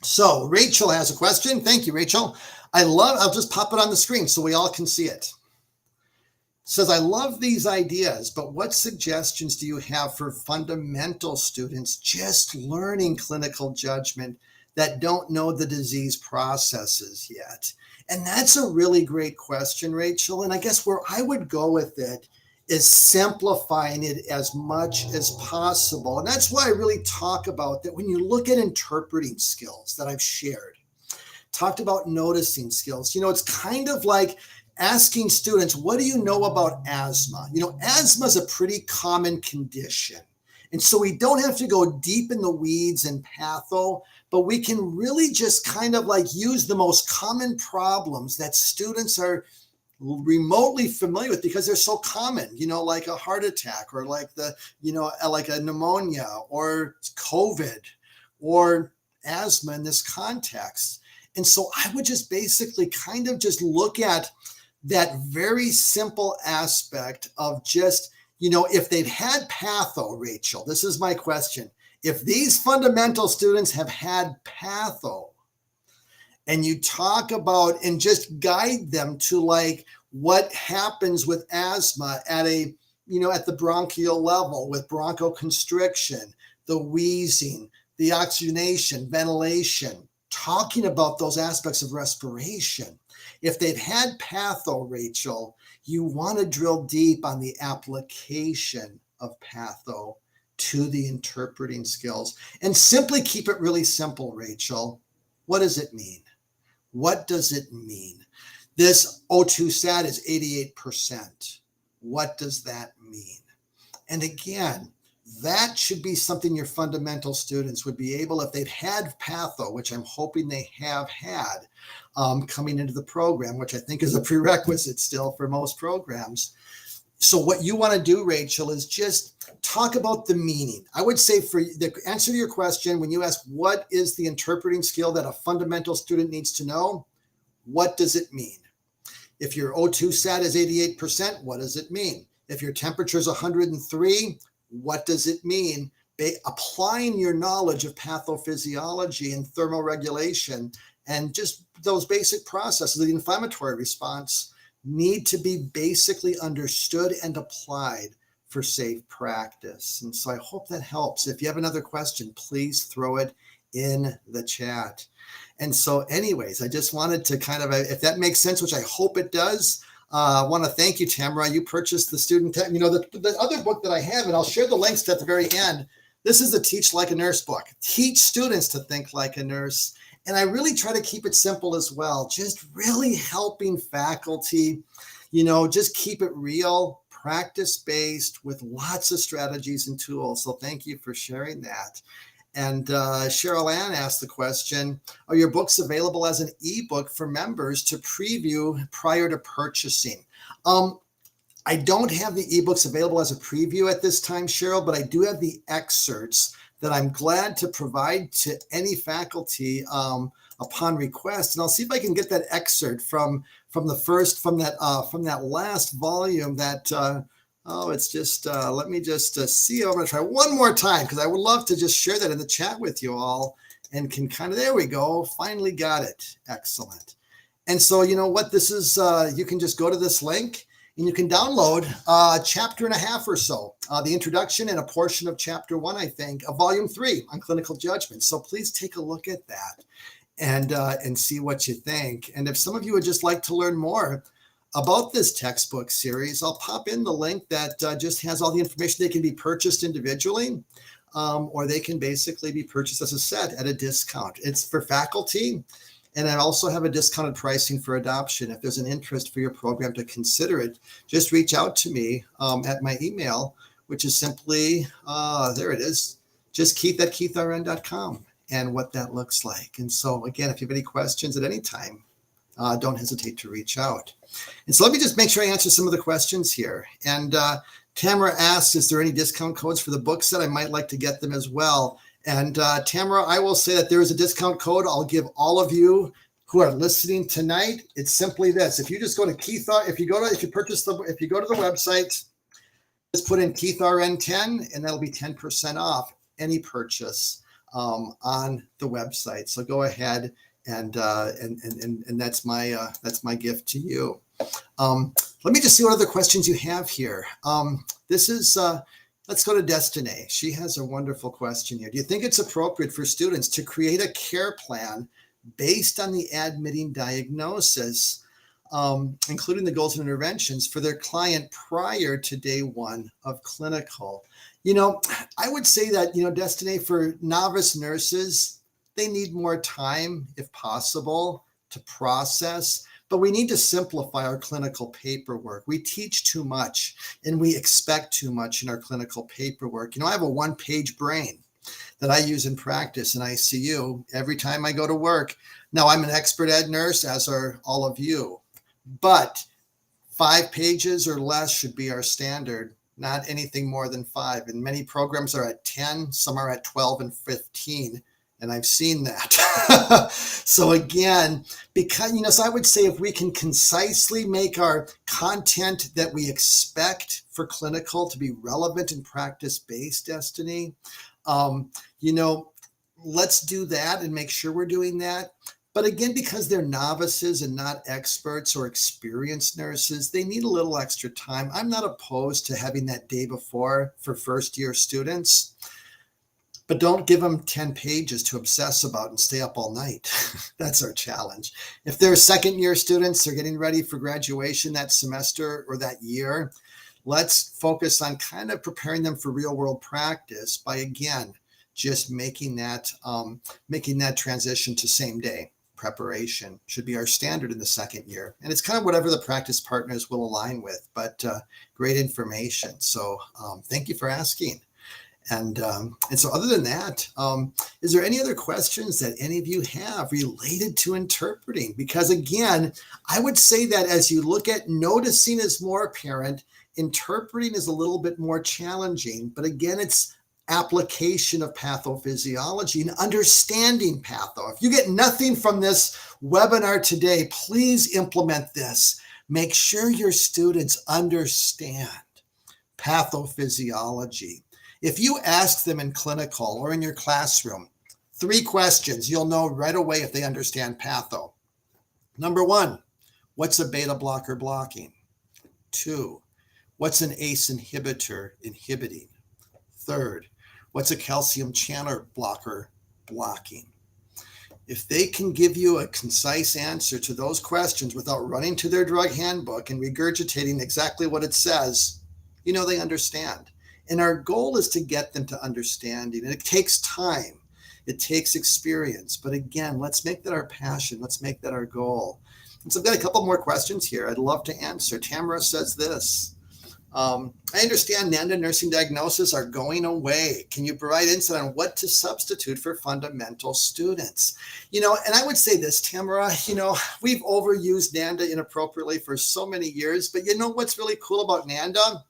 So Rachel has a question. Thank you, Rachel. I'll just pop it on the screen so we all can see it. Says, I love these ideas, but what suggestions do you have for fundamental students just learning clinical judgment that don't know the disease processes yet? And that's a really great question, Rachel. And I guess where I would go with it is simplifying it as much as possible. And that's why I really talk about that when you look at interpreting skills that I've shared, talked about noticing skills. It's kind of like asking students, what do you know about asthma? Asthma is a pretty common condition. And so we don't have to go deep in the weeds and patho, but we can really just kind of like use the most common problems that students are remotely familiar with because they're so common, like a heart attack or like like a pneumonia or COVID or asthma in this context. And so I would just basically kind of just look at that very simple aspect of just, if they've had patho, Rachel, this is my question. If these fundamental students have had patho, and you talk about and just guide them to like what happens with asthma at at the bronchial level with bronchoconstriction, the wheezing, the oxygenation, ventilation, talking about those aspects of respiration. If they've had patho, Rachel, you want to drill deep on the application of patho to the interpreting skills and simply keep it really simple, Rachel. What does it mean? What does it mean? This O2 sat is 88%. What does that mean? And again, that should be something your fundamental students would be able, if they've had patho, which I'm hoping they have had coming into the program, which I think is a prerequisite still for most programs. So what you want to do, Rachel, is just talk about the meaning. I would say for the answer to your question, when you ask what is the interpreting skill that a fundamental student needs to know, what does it mean? If your O2 sat is 88%, what does it mean? If your temperature is 103, what does it mean? Applying your knowledge of pathophysiology and thermoregulation and just those basic processes of the inflammatory response need to be basically understood and applied for safe practice. And so I hope that helps. If you have another question, please throw it in the chat. And so anyways, I just wanted to kind of, if that makes sense, which I hope it does, I want to thank you, Tamara. You purchased the student, the other book that I have, and I'll share the links at the very end. This is the Teach Like a Nurse book. Teach students to think like a nurse. And I really try to keep it simple as well. Just really helping faculty, just keep it real, practice-based with lots of strategies and tools. So thank you for sharing that. And Cheryl Ann asked the question, are your books available as an ebook for members to preview prior to purchasing? I don't have the ebooks available as a preview at this time, Cheryl, but I do have the excerpts that I'm glad to provide to any faculty upon request. And I'll see if I can get that excerpt from that last volume that it's just, let me just see. I'm going to try one more time because I would love to just share that in the chat with you all and can kind of, there we go. Finally got it. Excellent. And so, you know what, this is, you can just go to this link and you can download a chapter and a half or so, the introduction and a portion of chapter 1, I think, of volume 3 on clinical judgment. So please take a look at that and see what you think. And if some of you would just like to learn more about this textbook series, I'll pop in the link that just has all the information. They can be purchased individually, or they can basically be purchased as a set at a discount. It's for faculty, and I also have a discounted pricing for adoption. If there's an interest for your program to consider it, just reach out to me at my email, which is simply, there it is, just keith@keithrn.com, and what that looks like. And so again, if you have any questions at any time, don't hesitate to reach out. And so let me just make sure I answer some of the questions here. And Tamara asks, is there any discount codes for the book set? I might like to get them as well. And Tamara, I will say that there is a discount code I'll give all of you who are listening tonight. It's simply this. If you just go to if you go to the website, just put in KeithRN10 and that'll be 10% off any purchase on the website. So go ahead and that's my gift to you. Let me just see what other questions you have here. This is let's go to Destiny. She has a wonderful question here. Do you think it's appropriate for students to create a care plan based on the admitting diagnosis, including the goals and interventions for their client prior to day 1 of clinical? I would say that, Destiny, for novice nurses, they need more time, if possible, to process, but we need to simplify our clinical paperwork. We teach too much and we expect too much in our clinical paperwork. I have a 1-page brain that I use in practice in ICU every time I go to work. Now, I'm an expert ed nurse, as are all of you, but 5 pages or less should be our standard, not anything more than 5. And many programs are at 10, some are at 12 and 15. And I've seen that. So again, because, so I would say if we can concisely make our content that we expect for clinical to be relevant and practice-based, Destiny, let's do that and make sure we're doing that. But again, because they're novices and not experts or experienced nurses, they need a little extra time. I'm not opposed to having that day before for first-year students. But don't give them 10 pages to obsess about and stay up all night. That's our challenge. If they're second-year students, they're getting ready for graduation that semester or that year, let's focus on kind of preparing them for real-world practice by, again, just making that transition to same-day preparation should be our standard in the second year. And it's kind of whatever the practice partners will align with, but great information. So thank you for asking. And so other than that, is there any other questions that any of you have related to interpreting? Because again, I would say that as you look at noticing is more apparent, interpreting is a little bit more challenging. But again, it's application of pathophysiology and understanding patho. If you get nothing from this webinar today, please implement this. Make sure your students understand pathophysiology. If you ask them in clinical or in your classroom 3 questions, you'll know right away if they understand patho. Number 1, what's a beta blocker blocking? 2, what's an ACE inhibitor inhibiting? 3rd, what's a calcium channel blocker blocking? If they can give you a concise answer to those questions without running to their drug handbook and regurgitating exactly what it says, you know they understand. And our goal is to get them to understanding. And it takes time. It takes experience. But again, let's make that our passion. Let's make that our goal. And so I've got a couple more questions here I'd love to answer. Tamara says this. I understand NANDA nursing diagnoses are going away. Can you provide insight on what to substitute for fundamental students? And I would say this, Tamara, we've overused NANDA inappropriately for so many years, but you know what's really cool about NANDA?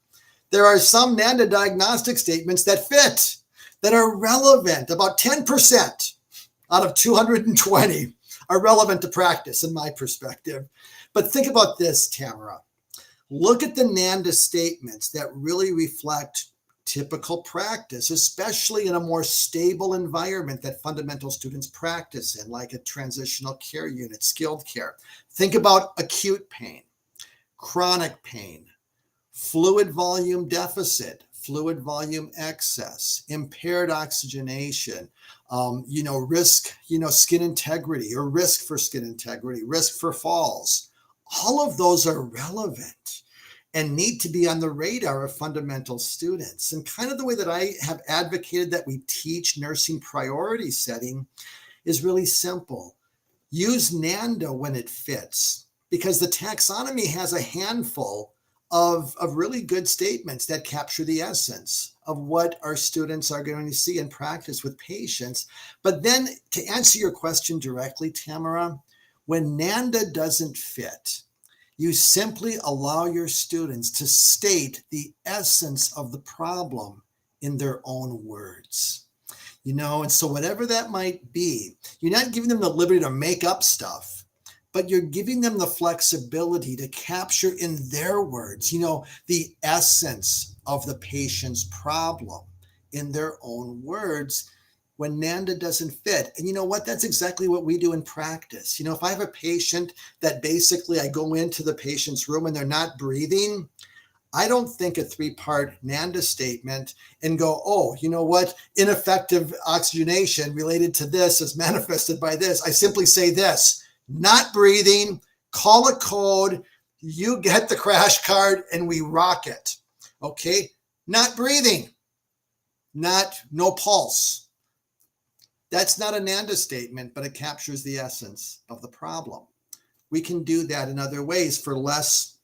There are some NANDA diagnostic statements that fit, that are relevant. About 10% out of 220 are relevant to practice in my perspective. But think about this, Tamara. Look at the NANDA statements that really reflect typical practice, especially in a more stable environment that fundamental students practice in, like a transitional care unit, skilled care. Think about acute pain, chronic pain, fluid volume deficit, fluid volume excess, impaired oxygenation, risk, skin integrity or risk for skin integrity, risk for falls. All of those are relevant and need to be on the radar of fundamental students. And kind of the way that I have advocated that we teach nursing priority setting is really simple. Use NANDA when it fits, because the taxonomy has a handful of really good statements that capture the essence of what our students are going to see in practice with patients. But then to answer your question directly, Tamara, when NANDA doesn't fit, you simply allow your students to state the essence of the problem in their own words. And so whatever that might be, you're not giving them the liberty to make up stuff, but you're giving them the flexibility to capture in their words, the essence of the patient's problem in their own words when NANDA doesn't fit. And you know what? That's exactly what we do in practice. If I have a patient that basically I go into the patient's room and they're not breathing, I don't think a 3-part NANDA statement and go, oh, you know what? Ineffective oxygenation related to this is manifested by this. I simply say this: not breathing, call a code, you get the crash card, and we rock it. Okay? Not breathing, no pulse. That's not a NANDA statement, but it captures the essence of the problem. We can do that in other ways for less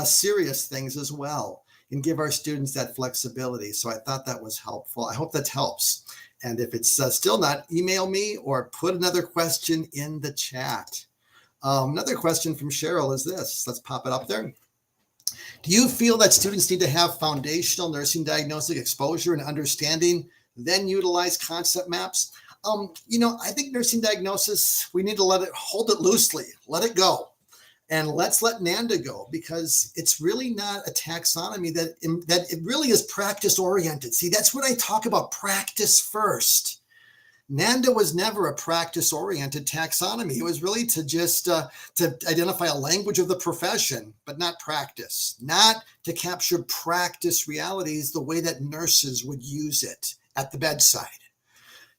serious things as well, and give our students that flexibility. So I thought that was helpful. I hope that helps. And if it's still not, email me or put another question in the chat. Another question from Cheryl is this. Let's pop it up there. Do you feel that students need to have foundational nursing diagnostic exposure and understanding, then utilize concept maps? I think nursing diagnosis, we need to hold it loosely, let it go. And let's let NANDA go, because it's really not a taxonomy that it really is practice oriented. See, that's what I talk about, practice first. NANDA was never a practice oriented taxonomy. It was really to just to identify a language of the profession, but not practice, not to capture practice realities the way that nurses would use it at the bedside.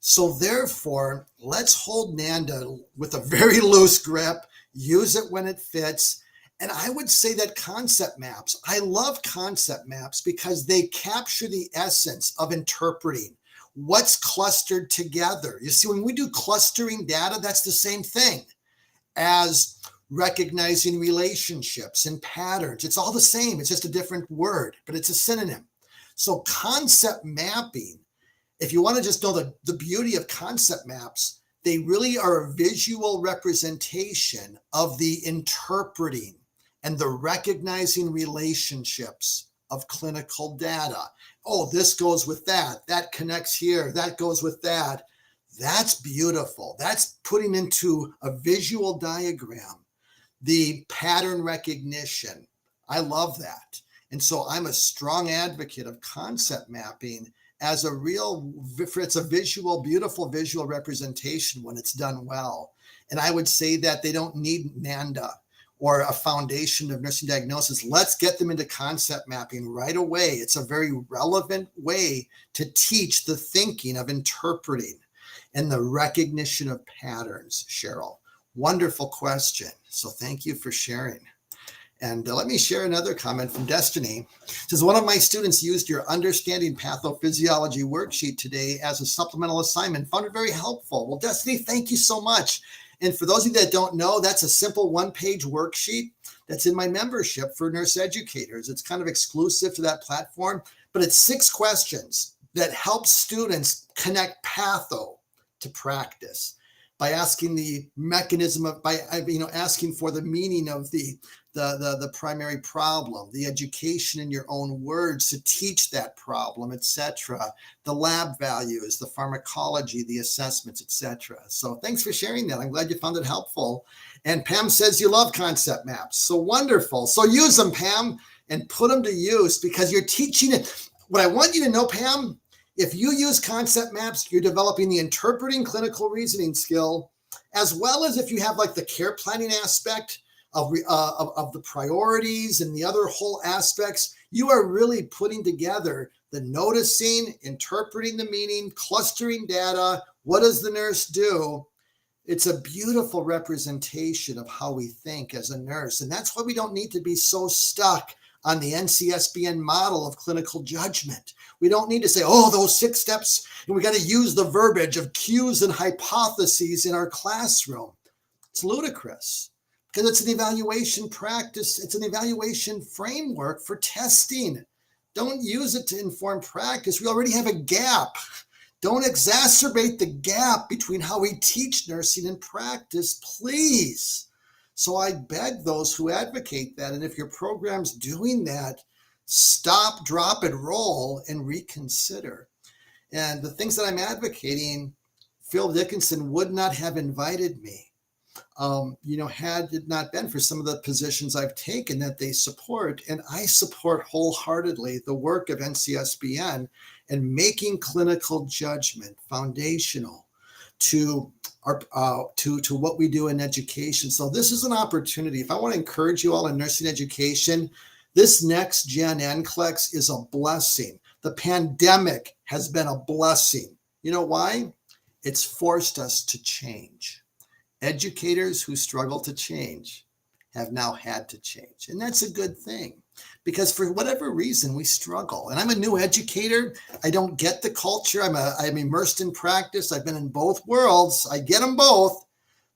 So therefore, let's hold NANDA with a very loose grip, use it when it fits. And I would say that concept maps, I love concept maps because they capture the essence of interpreting what's clustered together. You see, when we do clustering data, that's the same thing as recognizing relationships and patterns. It's all the same. It's just a different word, but it's a synonym. So concept mapping, if you want to just know the beauty of concept maps, they really are a visual representation of the interpreting and the recognizing relationships of clinical data. Oh, this goes with that. That connects here. That goes with that. That's beautiful. That's putting into a visual diagram the pattern recognition. I love that. And so I'm a strong advocate of concept mapping as it's a visual, beautiful visual representation when it's done well. And I would say that they don't need NANDA or a foundation of nursing diagnosis. Let's get them into concept mapping right away. It's a very relevant way to teach the thinking of interpreting and the recognition of patterns, Cheryl. Wonderful question. So thank you for sharing. And let me share another comment from Destiny. It says, one of my students used your Understanding Pathophysiology worksheet today as a supplemental assignment. Found it very helpful. Well, Destiny, thank you so much. And for those of you that don't know, that's a simple one-page worksheet that's in my membership for nurse educators. It's kind of exclusive to that platform, but it's 6 questions that help students connect patho to practice by asking the mechanism of, asking for the meaning of the primary problem, the education in your own words to teach that problem, etc., the lab values, the pharmacology, the assessments, etc. So thanks for sharing that. I'm glad you found it helpful. And Pam says you love concept maps. So wonderful. So use them, Pam, and put them to use because you're teaching it. What I want you to know, Pam, if you use concept maps, you're developing the interpreting clinical reasoning skill, as well as if you have like the care planning aspect of the priorities and the other whole aspects, you are really putting together the noticing, interpreting the meaning, clustering data. What does the nurse do? It's a beautiful representation of how we think as a nurse. And that's why we don't need to be so stuck on the NCSBN model of clinical judgment. We don't need to say, oh, those 6 steps, and we got to use the verbiage of cues and hypotheses in our classroom. It's ludicrous because it's an evaluation practice. It's an evaluation framework for testing. Don't use it to inform practice. We already have a gap. Don't exacerbate the gap between how we teach nursing and practice, please. So I beg those who advocate that, and if your program's doing that, stop, drop, and roll and reconsider. And the things that I'm advocating, Phil Dickinson would not have invited me, had it not been for some of the positions I've taken that they support. And I support wholeheartedly the work of NCSBN and making clinical judgment foundational to what we do in education. So this is an opportunity. If I want to encourage you all in nursing education, this NextGen NCLEX is a blessing. The pandemic has been a blessing. You know why? It's forced us to change. Educators who struggle to change have now had to change. And that's a good thing because for whatever reason we struggle. And I'm a new educator. I don't get the culture. I'm immersed in practice. I've been in both worlds. I get them both,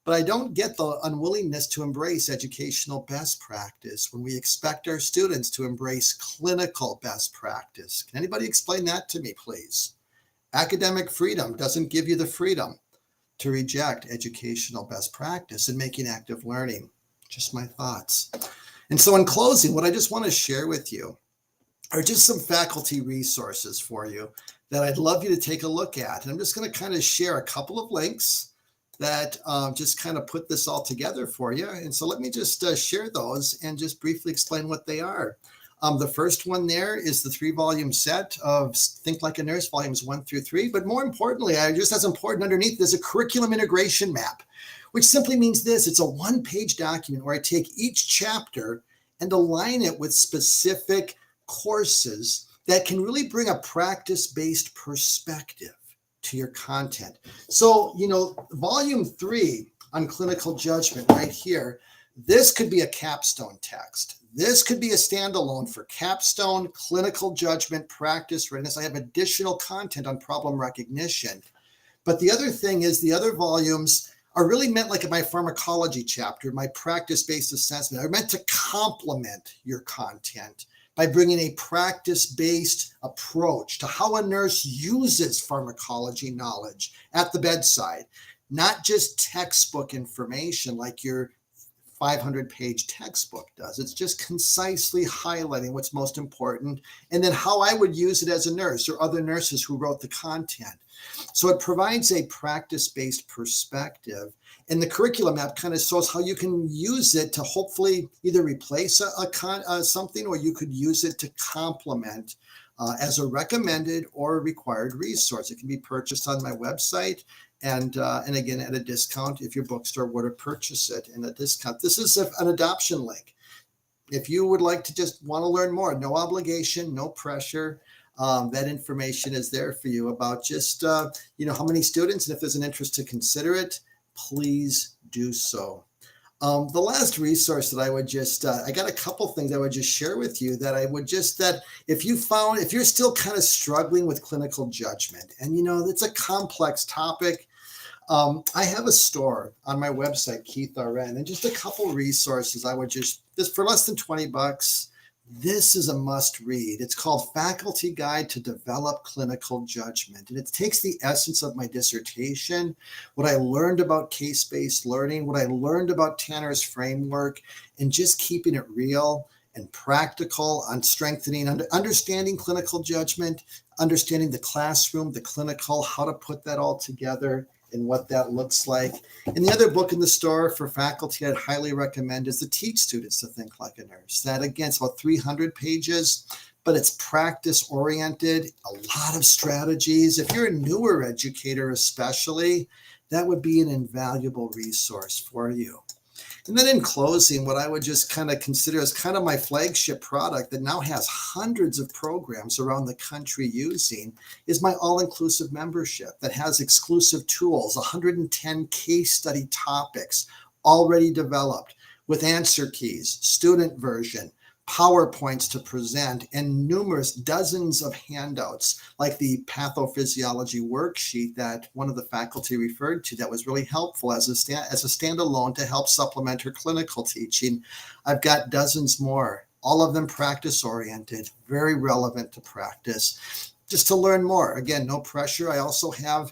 but I don't get the unwillingness to embrace educational best practice when we expect our students to embrace clinical best practice. Can anybody explain that to me, please? Academic freedom doesn't give you the freedom to reject educational best practice and making active learning. Just my thoughts. And so in closing, what I just want to share with you are just some faculty resources for you that I'd love you to take a look at. And I'm just going to kind of share a couple of links that just kind of put this all together for you. And so let me just share those and just briefly explain what they are. The first one there is the 3-volume set of Think Like a Nurse, volumes 1 through 3. But more importantly, just as important underneath, there's a curriculum integration map, which simply means this. It's a 1-page document where I take each chapter and align it with specific courses that can really bring a practice-based perspective to your content. So, volume 3 on clinical judgment right here, this could be a capstone text. This could be a standalone for capstone, clinical judgment, practice readiness. I have additional content on problem recognition. But the other thing is the other volumes are really meant like my pharmacology chapter, my practice-based assessment, are meant to complement your content by bringing a practice-based approach to how a nurse uses pharmacology knowledge at the bedside, not just textbook information like your 500-page textbook does. It's just concisely highlighting what's most important, and then how I would use it as a nurse or other nurses who wrote the content. So it provides a practice-based perspective. And the curriculum map kind of shows how you can use it to hopefully either replace something, or you could use it to complement as a recommended or required resource. It can be purchased on my website, and again at a discount if your bookstore were to purchase it in a discount. This is an adoption link. If you would like to just want to learn more, no obligation, no pressure. That information is there for you about just how many students, and if there's an interest to consider it, please do so. The last resource that I would just, I got a couple things I would just share with you that I would just, that if you're still kind of struggling with clinical judgment, and it's a complex topic, I have a store on my website, Keith RN, and just a couple resources I would just, this for less than $20. This is a must read. It's called Faculty Guide to Develop Clinical Judgment. And it takes the essence of my dissertation, what I learned about case-based learning, what I learned about Tanner's framework, and just keeping it real and practical on strengthening, understanding clinical judgment, understanding the classroom, the clinical, how to put that all together, and what that looks like. And the other book in the store for faculty I'd highly recommend is to teach students to think like a nurse. That, again, it's about 300 pages, but it's practice oriented, a lot of strategies. If you're a newer educator especially, that would be an invaluable resource for you. And then in closing, what I would just kind of consider as kind of my flagship product that now has hundreds of programs around the country using is my all-inclusive membership that has exclusive tools, 110 case study topics already developed with answer keys, student version, PowerPoints to present, and numerous dozens of handouts like the pathophysiology worksheet that one of the faculty referred to that was really helpful as a standalone to help supplement her clinical teaching. I've got dozens more, all of them practice oriented, very relevant to practice. Just to learn more, again, no pressure. I also have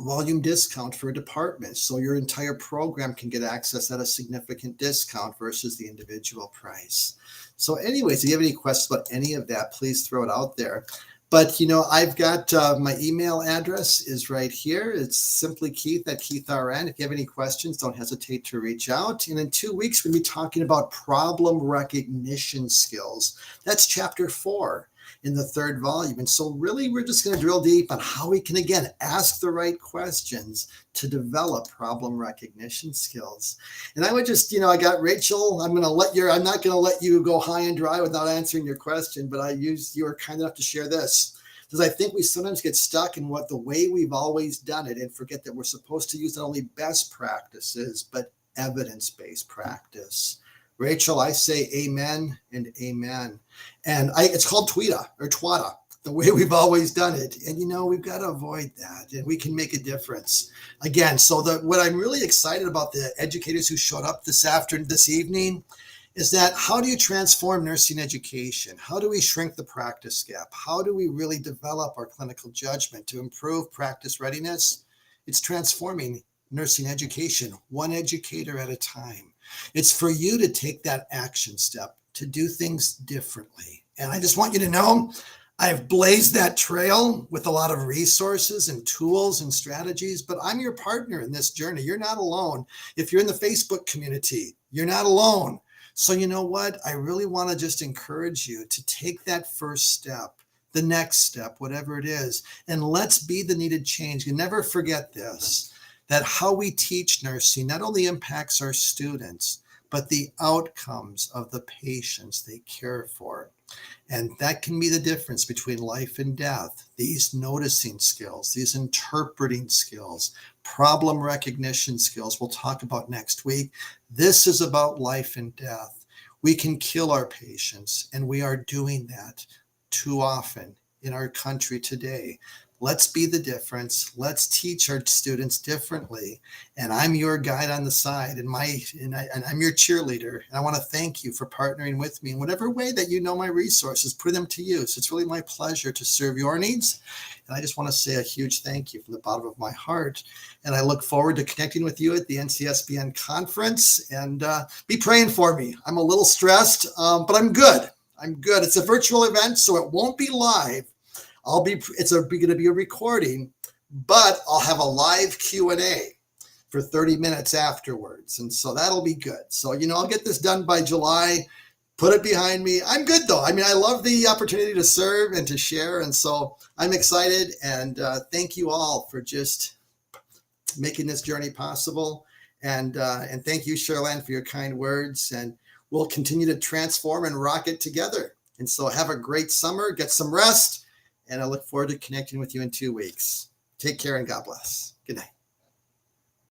volume discount for a department, so your entire program can get access at a significant discount versus the individual price. So anyways, if you have any questions about any of that, please throw it out there. But I've got my email address is right here. It's simply Keith@KeithRN. If you have any questions, don't hesitate to reach out. And in 2 weeks, we'll be talking about problem recognition skills. That's chapter 4 in the 3rd volume. And so really, we're just going to drill deep on how we can, again, ask the right questions to develop problem recognition skills. And I would just, I got Rachel, I'm not going to let you go high and dry without answering your question, but you were kind enough to share this. Because I think we sometimes get stuck in the way we've always done it and forget that we're supposed to use not only best practices, but evidence-based practice. Rachel, I say amen and amen. And it's called TWADA, the way we've always done it. And, we've got to avoid that, and we can make a difference. Again, so what I'm really excited about the educators who showed up this evening is that how do you transform nursing education? How do we shrink the practice gap? How do we really develop our clinical judgment to improve practice readiness? It's transforming nursing education, one educator at a time. It's for you to take that action step to do things differently. And I just want you to know I've blazed that trail with a lot of resources and tools and strategies, but I'm your partner in this journey. You're not alone. If you're in the Facebook community, you're not alone. So you know what? I really want to just encourage you to take that first step, the next step, whatever it is, and let's be the needed change. And never forget this, that how we teach nursing not only impacts our students, but the outcomes of the patients they care for. And that can be the difference between life and death. These noticing skills, these interpreting skills, problem recognition skills we'll talk about next week. This is about life and death. We can kill our patients, and we are doing that too often in our country today. Let's be the difference. Let's teach our students differently. And I'm your guide on the side, and I'm your cheerleader. And I want to thank you for partnering with me in whatever way that you know my resources, put them to use. It's really my pleasure to serve your needs. And I just want to say a huge thank you from the bottom of my heart. And I look forward to connecting with you at the NCSBN conference. And be praying for me. I'm a little stressed, but I'm good. I'm good. It's a virtual event, so it won't be live. It's going to be a recording, but I'll have a live Q&A for 30 minutes afterwards. And so that'll be good. So, I'll get this done by July, put it behind me. I'm good though. I mean, I love the opportunity to serve and to share. And so I'm excited, and thank you all for just making this journey possible. And thank you, Charlene, for your kind words, and we'll continue to transform and rock it together. And so have a great summer, get some rest. And I look forward to connecting with you in 2 weeks. Take care and God bless. Good night.